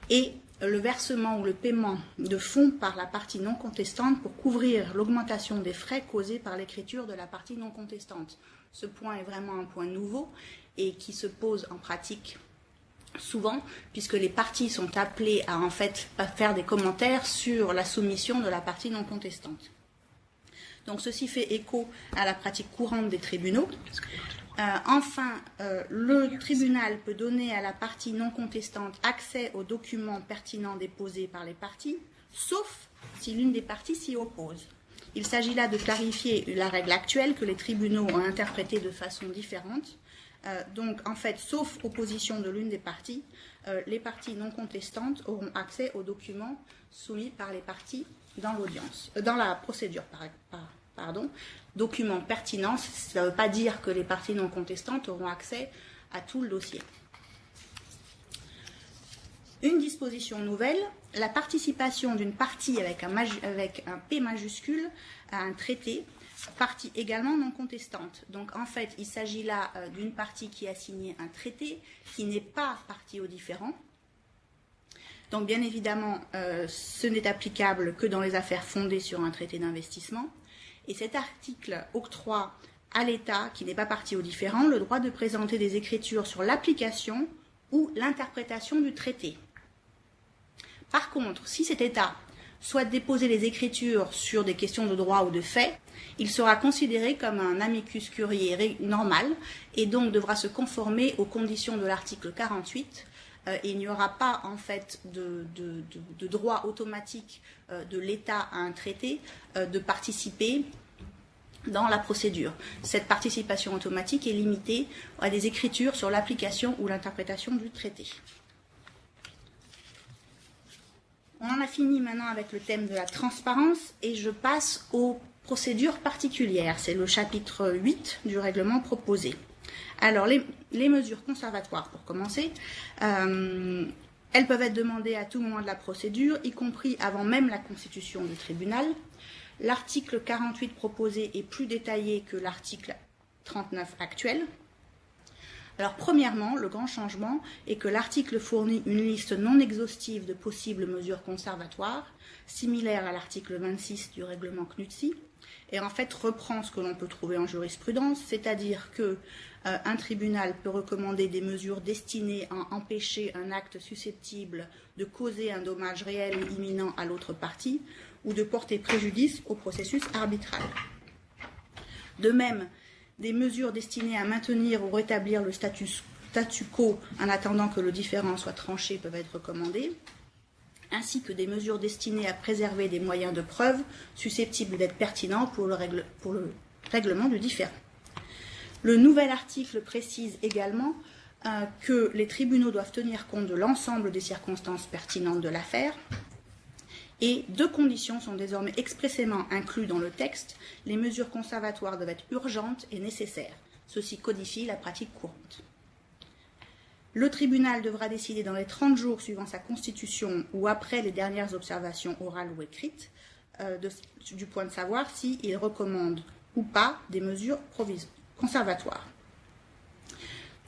et le versement ou le paiement de fonds par la partie non contestante pour couvrir l'augmentation des frais causés par l'écriture de la partie non contestante. Ce point est vraiment un point nouveau et qui se pose en pratique souvent, puisque les parties sont appelées à en fait faire des commentaires sur la soumission de la partie non contestante. Donc ceci fait écho à la pratique courante des tribunaux. Le tribunal peut donner à la partie non contestante accès aux documents pertinents déposés par les parties, sauf si l'une des parties s'y oppose. Il s'agit là de clarifier la règle actuelle que les tribunaux ont interprétée de façon différente. Donc, en fait, sauf opposition de l'une des parties, les parties non contestantes auront accès aux documents soumis par les parties dans la procédure. Documents pertinents, ça ne veut pas dire que les parties non contestantes auront accès à tout le dossier. Une disposition nouvelle, la participation d'une partie avec un P majuscule à un traité, partie également non contestante. Donc en fait, il s'agit là d'une partie qui a signé un traité qui n'est pas partie au différend. Donc bien évidemment, ce n'est applicable que dans les affaires fondées sur un traité d'investissement. Et cet article octroie à l'État, qui n'est pas partie au différend, le droit de présenter des écritures sur l'application ou l'interprétation du traité. Par contre, si cet État souhaite déposer les écritures sur des questions de droit ou de fait, il sera considéré comme un amicus curiae normal et donc devra se conformer aux conditions de l'article 48. Et il n'y aura pas en fait de droit automatique de l'État à un traité de participer dans la procédure. Cette participation automatique est limitée à des écritures sur l'application ou l'interprétation du traité. On en a fini maintenant avec le thème de la transparence et je passe aux procédures particulières. C'est le chapitre 8 du règlement proposé. Alors, les mesures conservatoires, pour commencer, elles peuvent être demandées à tout moment de la procédure, y compris avant même la constitution du tribunal. L'article 48 proposé est plus détaillé que l'article 39 actuel. Alors, premièrement, le grand changement est que l'article fournit une liste non exhaustive de possibles mesures conservatoires, similaire à l'article 26 du règlement CNUTSI, et en fait reprend ce que l'on peut trouver en jurisprudence, c'est-à-dire que un tribunal peut recommander des mesures destinées à empêcher un acte susceptible de causer un dommage réel et imminent à l'autre partie ou de porter préjudice au processus arbitral. De même, des mesures destinées à maintenir ou rétablir le statu quo en attendant que le différend soit tranché peuvent être recommandées, ainsi que des mesures destinées à préserver des moyens de preuve susceptibles d'être pertinents pour le règlement du différend. Le nouvel article précise également que les tribunaux doivent tenir compte de l'ensemble des circonstances pertinentes de l'affaire, et deux conditions sont désormais expressément incluses dans le texte. Les mesures conservatoires doivent être urgentes et nécessaires. Ceci codifie la pratique courante. Le tribunal devra décider dans les 30 jours suivant sa constitution ou après les dernières observations orales ou écrites du point de savoir s'il recommande ou pas des mesures conservatoires.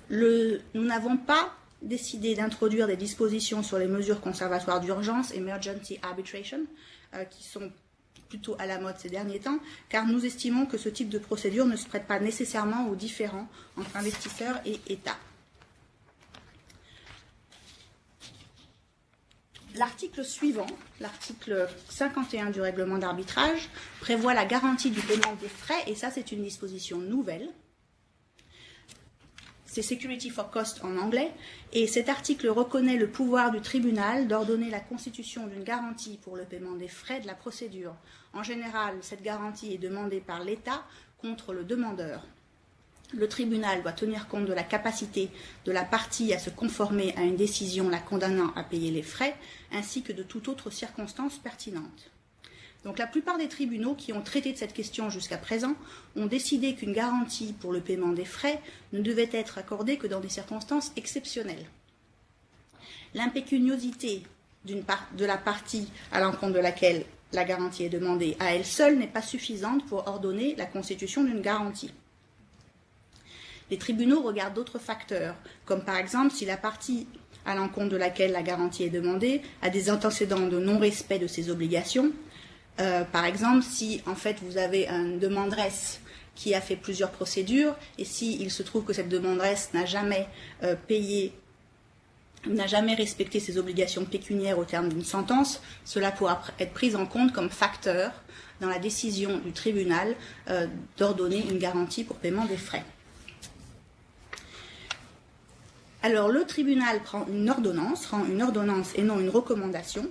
Nous n'avons pas décidé d'introduire des dispositions sur les mesures conservatoires d'urgence, emergency arbitration, qui sont plutôt à la mode ces derniers temps, car nous estimons que ce type de procédure ne se prête pas nécessairement aux différends entre investisseurs et États. L'article suivant, l'article 51 du règlement d'arbitrage, prévoit la garantie du paiement des frais, et ça c'est une disposition nouvelle. C'est Security for Cost en anglais, et cet article reconnaît le pouvoir du tribunal d'ordonner la constitution d'une garantie pour le paiement des frais de la procédure. En général, cette garantie est demandée par l'État contre le demandeur. Le tribunal doit tenir compte de la capacité de la partie à se conformer à une décision la condamnant à payer les frais, ainsi que de toute autre circonstance pertinente. Donc la plupart des tribunaux qui ont traité de cette question jusqu'à présent ont décidé qu'une garantie pour le paiement des frais ne devait être accordée que dans des circonstances exceptionnelles. L'impécuniosité de la partie à l'encontre de laquelle la garantie est demandée à elle seule n'est pas suffisante pour ordonner la constitution d'une garantie. Les tribunaux regardent d'autres facteurs, comme par exemple si la partie à l'encontre de laquelle la garantie est demandée a des antécédents de non-respect de ses obligations. Par exemple, si en fait vous avez une demanderesse qui a fait plusieurs procédures et s'il se trouve que cette demanderesse n'a jamais n'a jamais respecté ses obligations pécuniaires au terme d'une sentence, cela pourra être pris en compte comme facteur dans la décision du tribunal d'ordonner une garantie pour paiement des frais. Alors le tribunal rend une ordonnance et non une recommandation.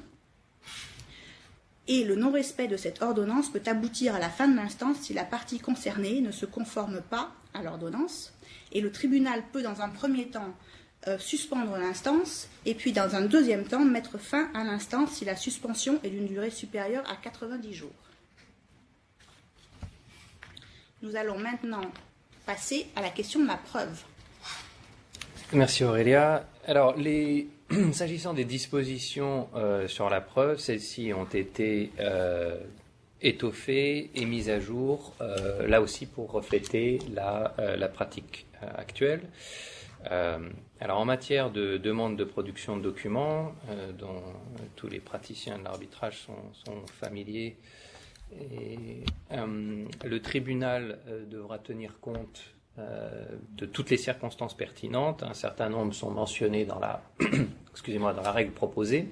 Et le non-respect de cette ordonnance peut aboutir à la fin de l'instance si la partie concernée ne se conforme pas à l'ordonnance. Et le tribunal peut, dans un premier temps, suspendre l'instance et puis, dans un deuxième temps, mettre fin à l'instance si la suspension est d'une durée supérieure à 90 jours. Nous allons maintenant passer à la question de la preuve. Merci Aurélia. Alors, s'agissant des dispositions sur la preuve, celles-ci ont été étoffées et mises à jour, là aussi pour refléter la pratique actuelle. Alors, en matière de demande de production de documents, dont tous les praticiens de l'arbitrage sont familiers, le tribunal devra tenir compte de toutes les circonstances pertinentes. Un certain nombre sont mentionnées dans la règle proposée.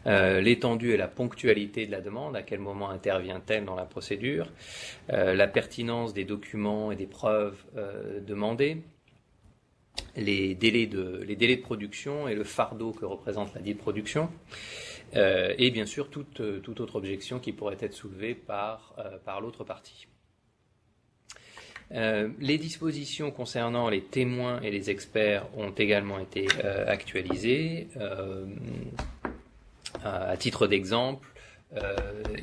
L'étendue et la ponctualité de la demande, à quel moment intervient-elle dans la procédure, la pertinence des documents et des preuves demandées, les délais de production et le fardeau que représente la dite production, et bien sûr toute autre objection qui pourrait être soulevée par l'autre partie. Les dispositions concernant les témoins et les experts ont également été actualisées. À titre d'exemple,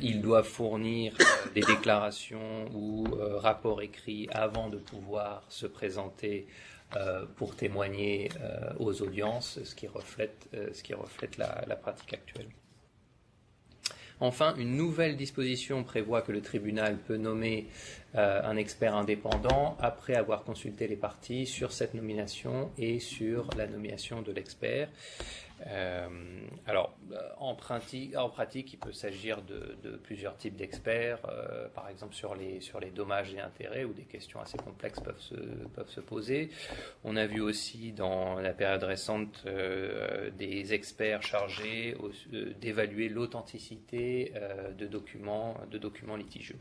ils doivent fournir des déclarations ou rapports écrits avant de pouvoir se présenter pour témoigner aux audiences, ce qui reflète la pratique actuelle. Enfin, une nouvelle disposition prévoit que le tribunal peut nommer un expert indépendant après avoir consulté les parties sur cette nomination et sur la nomination de l'expert. Alors, en pratique, il peut s'agir de plusieurs types d'experts, par exemple sur les dommages et intérêts, où des questions assez complexes peuvent se poser. On a vu aussi dans la période récente des experts chargés d'évaluer l'authenticité de documents litigieux.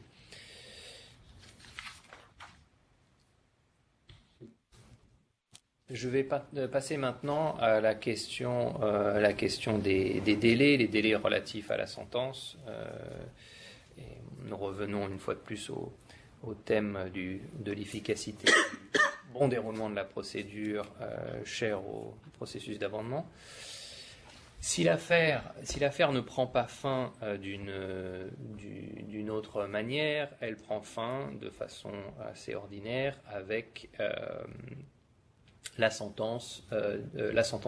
Je vais passer maintenant à la question des délais, les délais relatifs à la sentence. Et nous revenons une fois de plus au thème de l'efficacité, du bon déroulement de la procédure, cher au processus d'amendement. Si l'affaire ne prend pas fin d'une autre manière, elle prend fin de façon assez ordinaire avec la sentence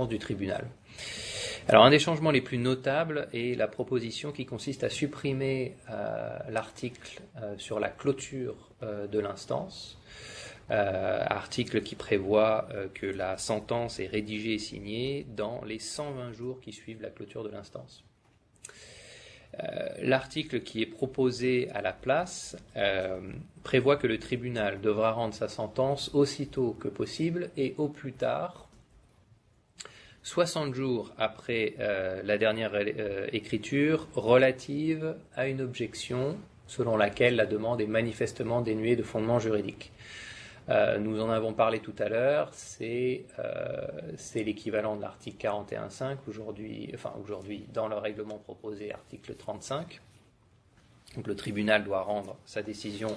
du tribunal. Alors, un des changements les plus notables est la proposition qui consiste à supprimer l'article sur la clôture de l'instance, article qui prévoit que la sentence est rédigée et signée dans les 120 jours qui suivent la clôture de l'instance. L'article qui est proposé à la place prévoit que le tribunal devra rendre sa sentence aussitôt que possible et au plus tard 60 jours après la dernière écriture relative à une objection selon laquelle la demande est manifestement dénuée de fondement juridique. Nous en avons parlé tout à l'heure, c'est l'équivalent de l'article 41.5 aujourd'hui dans le règlement proposé, article 35. Donc le tribunal doit rendre sa décision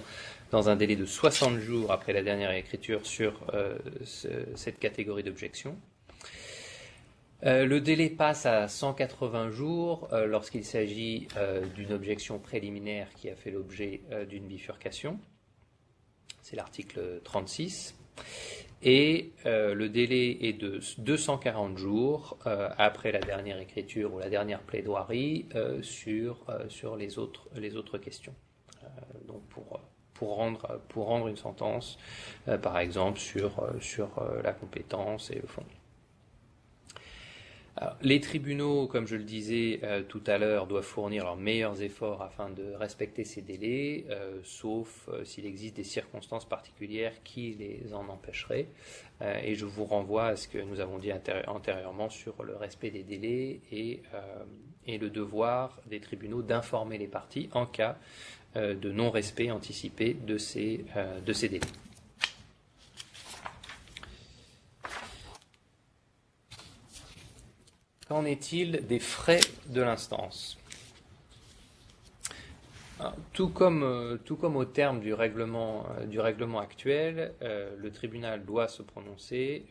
dans un délai de 60 jours après la dernière écriture sur cette catégorie d'objection. Le délai passe à 180 jours lorsqu'il s'agit d'une objection préliminaire qui a fait l'objet d'une bifurcation. C'est l'article 36. Et le délai est de 240 jours après la dernière écriture ou la dernière plaidoirie sur les autres questions. Donc pour rendre une sentence, par exemple sur la compétence et le fond. Alors, les tribunaux, comme je le disais tout à l'heure, doivent fournir leurs meilleurs efforts afin de respecter ces délais, sauf s'il existe des circonstances particulières qui les en empêcheraient. Et je vous renvoie à ce que nous avons dit antérieurement sur le respect des délais et le devoir des tribunaux d'informer les parties en cas de non-respect anticipé de ces délais. Qu'en est-il des frais de l'instance ? Tout comme au terme du règlement actuel, le tribunal doit se prononcer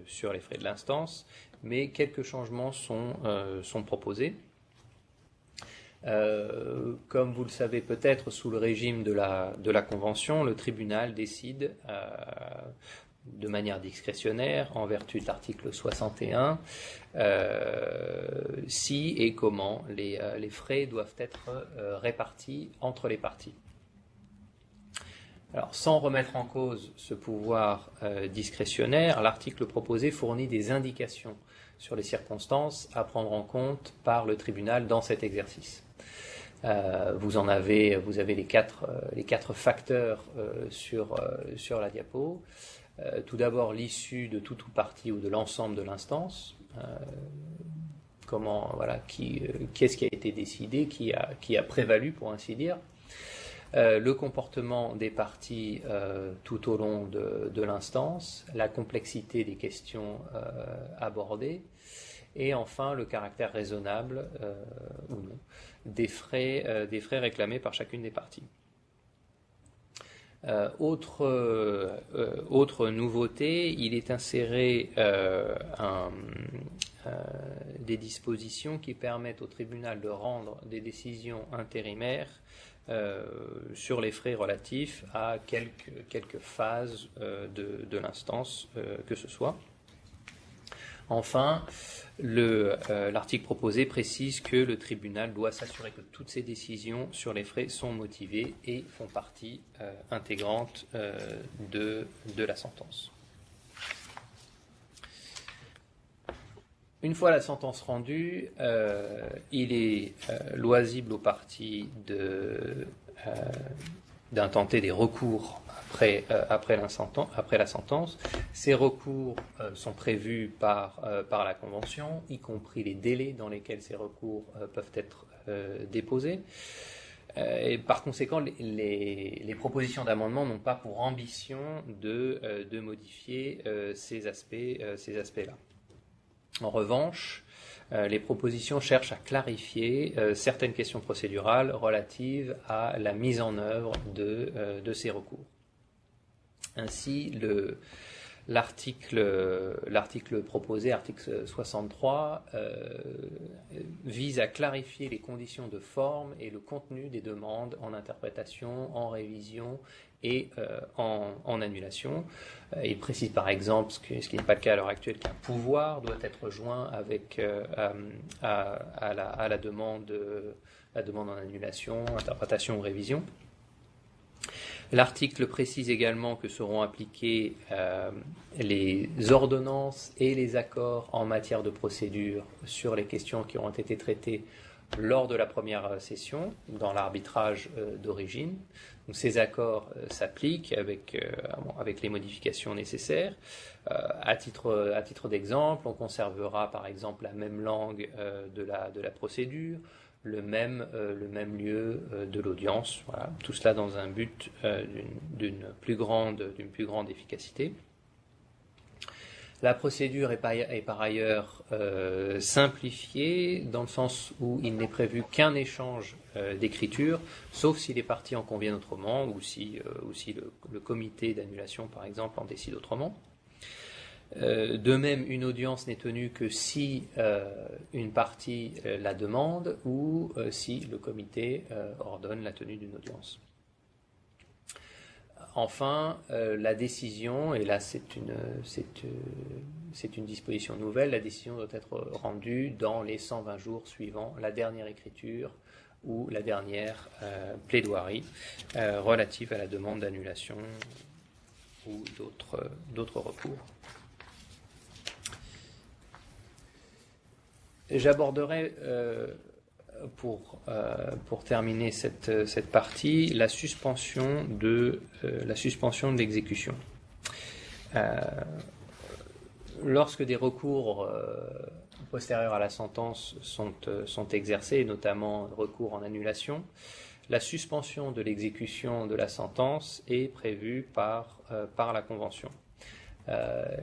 sur les frais de l'instance, mais quelques changements sont proposés. Comme vous le savez peut-être, sous le régime de la Convention, le tribunal décide de manière discrétionnaire, en vertu de l'article 61, si et comment les frais doivent être répartis entre les parties. Alors, sans remettre en cause ce pouvoir discrétionnaire, l'article proposé fournit des indications sur les circonstances à prendre en compte par le tribunal dans cet exercice. Vous avez les quatre facteurs sur la diapo. Tout d'abord, l'issue de tout ou partie ou de l'ensemble de l'instance. Qu'est-ce qui a été décidé, qui a prévalu, pour ainsi dire. Le comportement des parties tout au long de l'instance, la complexité des questions abordées, et enfin le caractère raisonnable ou non des frais réclamés par chacune des parties. Autre nouveauté, il est inséré des dispositions qui permettent au tribunal de rendre des décisions intérimaires sur les frais relatifs à quelques phases de l'instance que ce soit. Enfin, l'article proposé précise que le tribunal doit s'assurer que toutes ses décisions sur les frais sont motivées et font partie intégrante de la sentence. Une fois la sentence rendue, il est loisible aux parties d'intenter des recours après la sentence. Ces recours sont prévus par la Convention, y compris les délais dans lesquels ces recours peuvent être déposés. Et par conséquent, les propositions d'amendement n'ont pas pour ambition de modifier ces aspects-là. En revanche, les propositions cherchent à clarifier certaines questions procédurales relatives à la mise en œuvre de ces recours. Ainsi, l'article proposé, article 63, vise à clarifier les conditions de forme et le contenu des demandes en interprétation, en révision et en annulation. Il précise par exemple, ce qui n'est pas le cas à l'heure actuelle, qu'un pouvoir doit être joint à la demande en annulation, interprétation ou révision. L'article précise également que seront appliquées les ordonnances et les accords en matière de procédure sur les questions qui auront été traitées lors de la première session, dans l'arbitrage d'origine. Donc, ces accords s'appliquent avec les modifications nécessaires. À titre d'exemple, on conservera par exemple la même langue de la procédure, le même lieu de l'audience. Voilà. Tout cela dans un but d'une plus grande efficacité. La procédure est par ailleurs simplifiée dans le sens où il n'est prévu qu'un échange d'écriture, sauf si les parties en conviennent autrement ou si le comité d'annulation, par exemple, en décide autrement. De même, une audience n'est tenue que si une partie la demande ou si le comité ordonne la tenue d'une audience. Enfin, la décision, et là c'est une disposition nouvelle, la décision doit être rendue dans les 120 jours suivant la dernière écriture ou la dernière plaidoirie relative à la demande d'annulation ou d'autres recours. J'aborderai pour terminer cette partie la suspension de l'exécution. Lorsque des recours postérieurs à la sentence sont exercés, notamment recours en annulation, la suspension de l'exécution de la sentence est prévue par la Convention.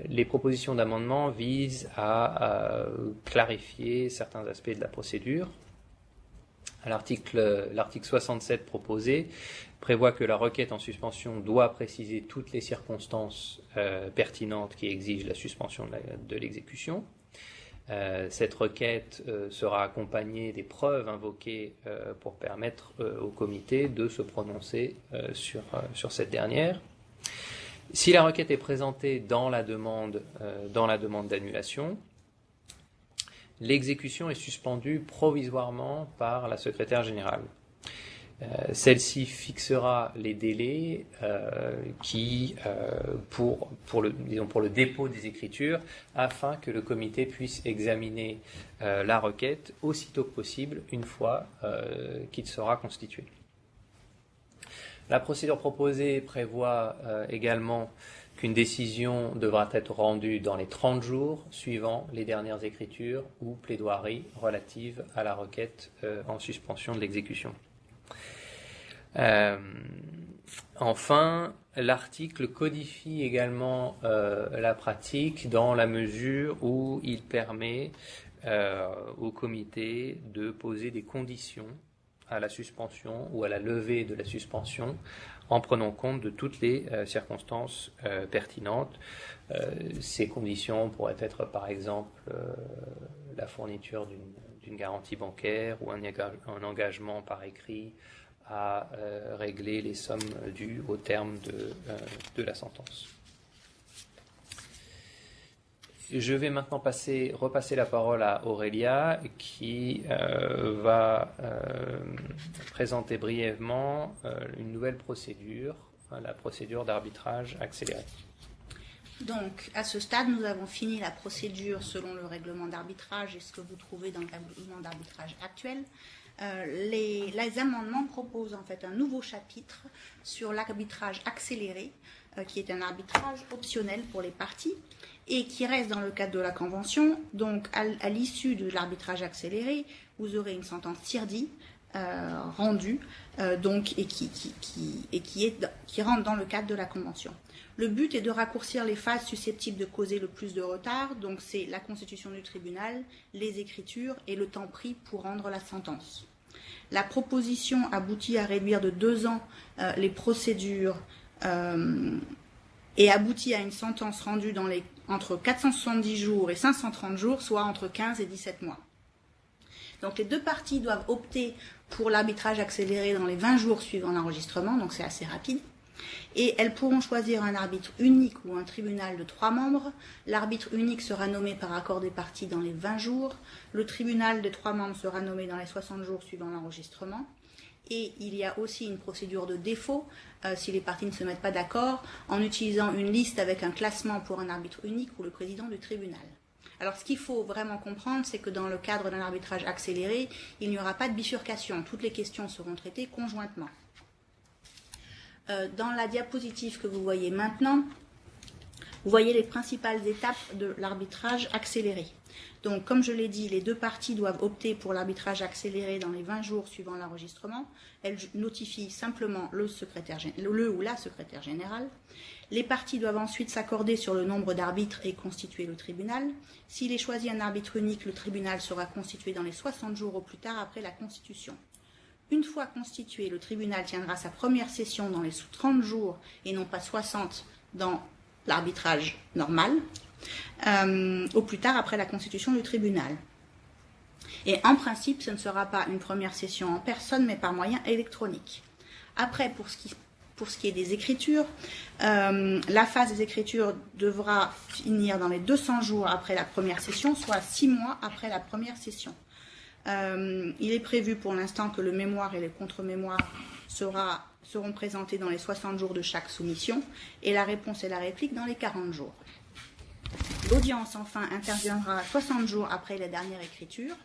Les propositions d'amendement visent à clarifier certains aspects de la procédure. L'article 67 proposé prévoit que la requête en suspension doit préciser toutes les circonstances pertinentes qui exigent la suspension de l'exécution. Cette requête sera accompagnée des preuves invoquées pour permettre au comité de se prononcer sur cette dernière. Si la requête est présentée dans la demande d'annulation, l'exécution est suspendue provisoirement par la secrétaire générale. Celle-ci fixera les délais pour le dépôt des écritures afin que le comité puisse examiner la requête aussitôt que possible une fois qu'il sera constitué. La procédure proposée prévoit également qu'une décision devra être rendue dans les 30 jours suivant les dernières écritures ou plaidoiries relatives à la requête en suspension de l'exécution. Enfin, l'article codifie également la pratique dans la mesure où il permet au comité de poser des conditions à la suspension ou à la levée de la suspension en prenant compte de toutes les circonstances pertinentes. Ces conditions pourraient être par exemple la fourniture d'une garantie bancaire ou un engagement par écrit à régler les sommes dues au terme de la sentence. je vais maintenant repasser la parole à Aurélia qui va présenter brièvement une nouvelle procédure, la procédure d'arbitrage accéléré. Donc, à ce stade, nous avons fini la procédure selon le règlement d'arbitrage et ce que vous trouvez dans le règlement d'arbitrage actuel. Les amendements proposent en fait un nouveau chapitre sur l'arbitrage accéléré, qui est un arbitrage optionnel pour les parties et qui reste dans le cadre de la Convention. Donc, à l'issue de l'arbitrage accéléré, vous aurez une sentence tiers-dit rendue donc, et qui rentre dans le cadre de la Convention. Le but est de raccourcir les phases susceptibles de causer le plus de retard, donc c'est la constitution du tribunal, les écritures et le temps pris pour rendre la sentence. La proposition aboutit à réduire de 2 ans les procédures et aboutit à une sentence rendue entre 470 jours et 530 jours, soit entre 15 et 17 mois. Donc les deux parties doivent opter pour l'arbitrage accéléré dans les 20 jours suivant l'enregistrement, donc c'est assez rapide. Et elles pourront choisir un arbitre unique ou un tribunal de 3 membres. L'arbitre unique sera nommé par accord des parties dans les 20 jours. Le tribunal de 3 membres sera nommé dans les 60 jours suivant l'enregistrement. Et il y a aussi une procédure de défaut si les parties ne se mettent pas d'accord en utilisant une liste avec un classement pour un arbitre unique ou le président du tribunal. Alors ce qu'il faut vraiment comprendre, c'est que dans le cadre d'un arbitrage accéléré, il n'y aura pas de bifurcation. Toutes les questions seront traitées conjointement. Dans la diapositive que vous voyez maintenant, vous voyez les principales étapes de l'arbitrage accéléré. Donc, comme je l'ai dit, les deux parties doivent opter pour l'arbitrage accéléré dans les 20 jours suivant l'enregistrement. Elles notifient simplement le ou la secrétaire générale. Les parties doivent ensuite s'accorder sur le nombre d'arbitres et constituer le tribunal. S'il est choisi un arbitre unique, le tribunal sera constitué dans les 60 jours au plus tard après la constitution. Une fois constitué, le tribunal tiendra sa première session dans les 30 jours et non pas 60 dans l'arbitrage normal, au plus tard après la constitution du tribunal. Et en principe, ce ne sera pas une première session en personne, mais par moyen électronique. Après, pour ce qui est des écritures, la phase des écritures devra finir dans les 200 jours après la première session, soit 6 mois après la première session. Il est prévu pour l'instant que le mémoire et les contre-mémoires seront présentés dans les 60 jours de chaque soumission et la réponse et la réplique dans les 40 jours. L'audience, enfin, interviendra 60 jours après la dernière écriture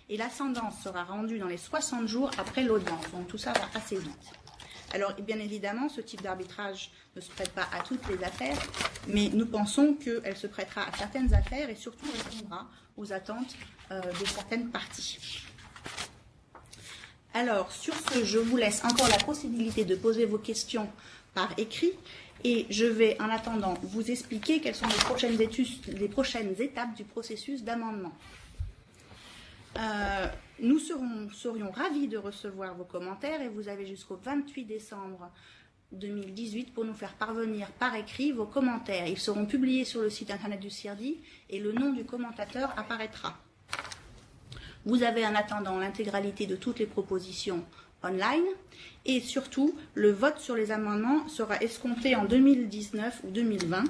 et l'ascendance sera rendue dans les 60 jours après l'audience. Donc tout ça va assez vite. Alors, bien évidemment, ce type d'arbitrage ne se prête pas à toutes les affaires, mais nous pensons qu'elle se prêtera à certaines affaires et surtout répondra aux attentes de certaines parties. Alors, sur ce, je vous laisse encore la possibilité de poser vos questions par écrit et je vais, en attendant, vous expliquer quelles sont les prochaines étapes du processus d'amendement. Nous serions ravis de recevoir vos commentaires et vous avez jusqu'au 28 décembre 2018 pour nous faire parvenir par écrit vos commentaires. Ils seront publiés sur le site internet du CIRDI et le nom du commentateur apparaîtra. Vous avez en attendant l'intégralité de toutes les propositions online et surtout le vote sur les amendements sera escompté en 2019 ou 2020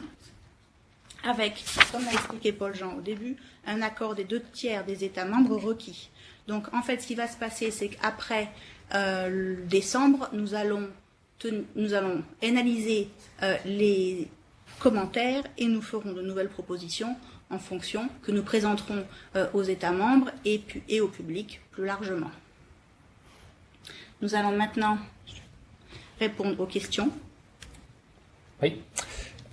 avec, comme l'a expliqué Paul-Jean au début, un accord des 2/3 des États membres requis. Donc en fait ce qui va se passer c'est qu'après décembre nous allons analyser les commentaires et nous ferons de nouvelles propositions en fonction que nous présenterons aux États membres et au public plus largement. Nous allons maintenant répondre aux questions. Oui.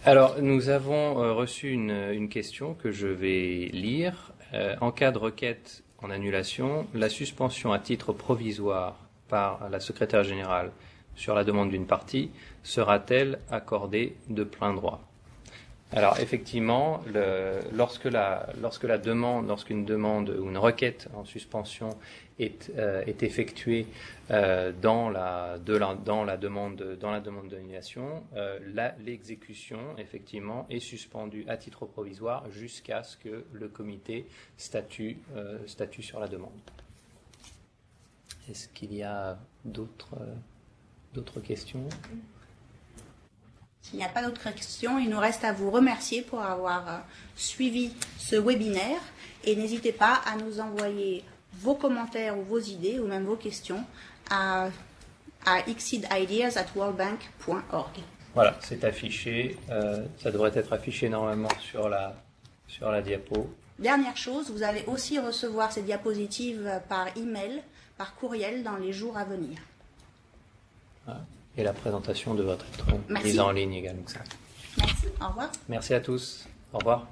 Alors, nous avons reçu une question que je vais lire. En cas de requête en annulation, la suspension à titre provisoire par la secrétaire générale sur la demande d'une partie sera-t-elle accordée de plein droit ? Alors effectivement, lorsqu'une demande ou une requête en suspension est effectuée dans la demande d'annulation, l'exécution effectivement est suspendue à titre provisoire jusqu'à ce que le comité statue sur la demande. Est-ce qu'il y a d'autres questions ? S'il n'y a pas d'autres questions, il nous reste à vous remercier pour avoir suivi ce webinaire et n'hésitez pas à nous envoyer vos commentaires ou vos idées ou même vos questions à exceedideas@worldbank.org. Voilà, c'est affiché. Ça devrait être affiché normalement sur la diapo. Dernière chose, vous allez aussi recevoir ces diapositives par email, par courriel dans les jours à venir. Voilà. Et la présentation devrait être mise en ligne également. Merci, au revoir. Merci à tous. Au revoir.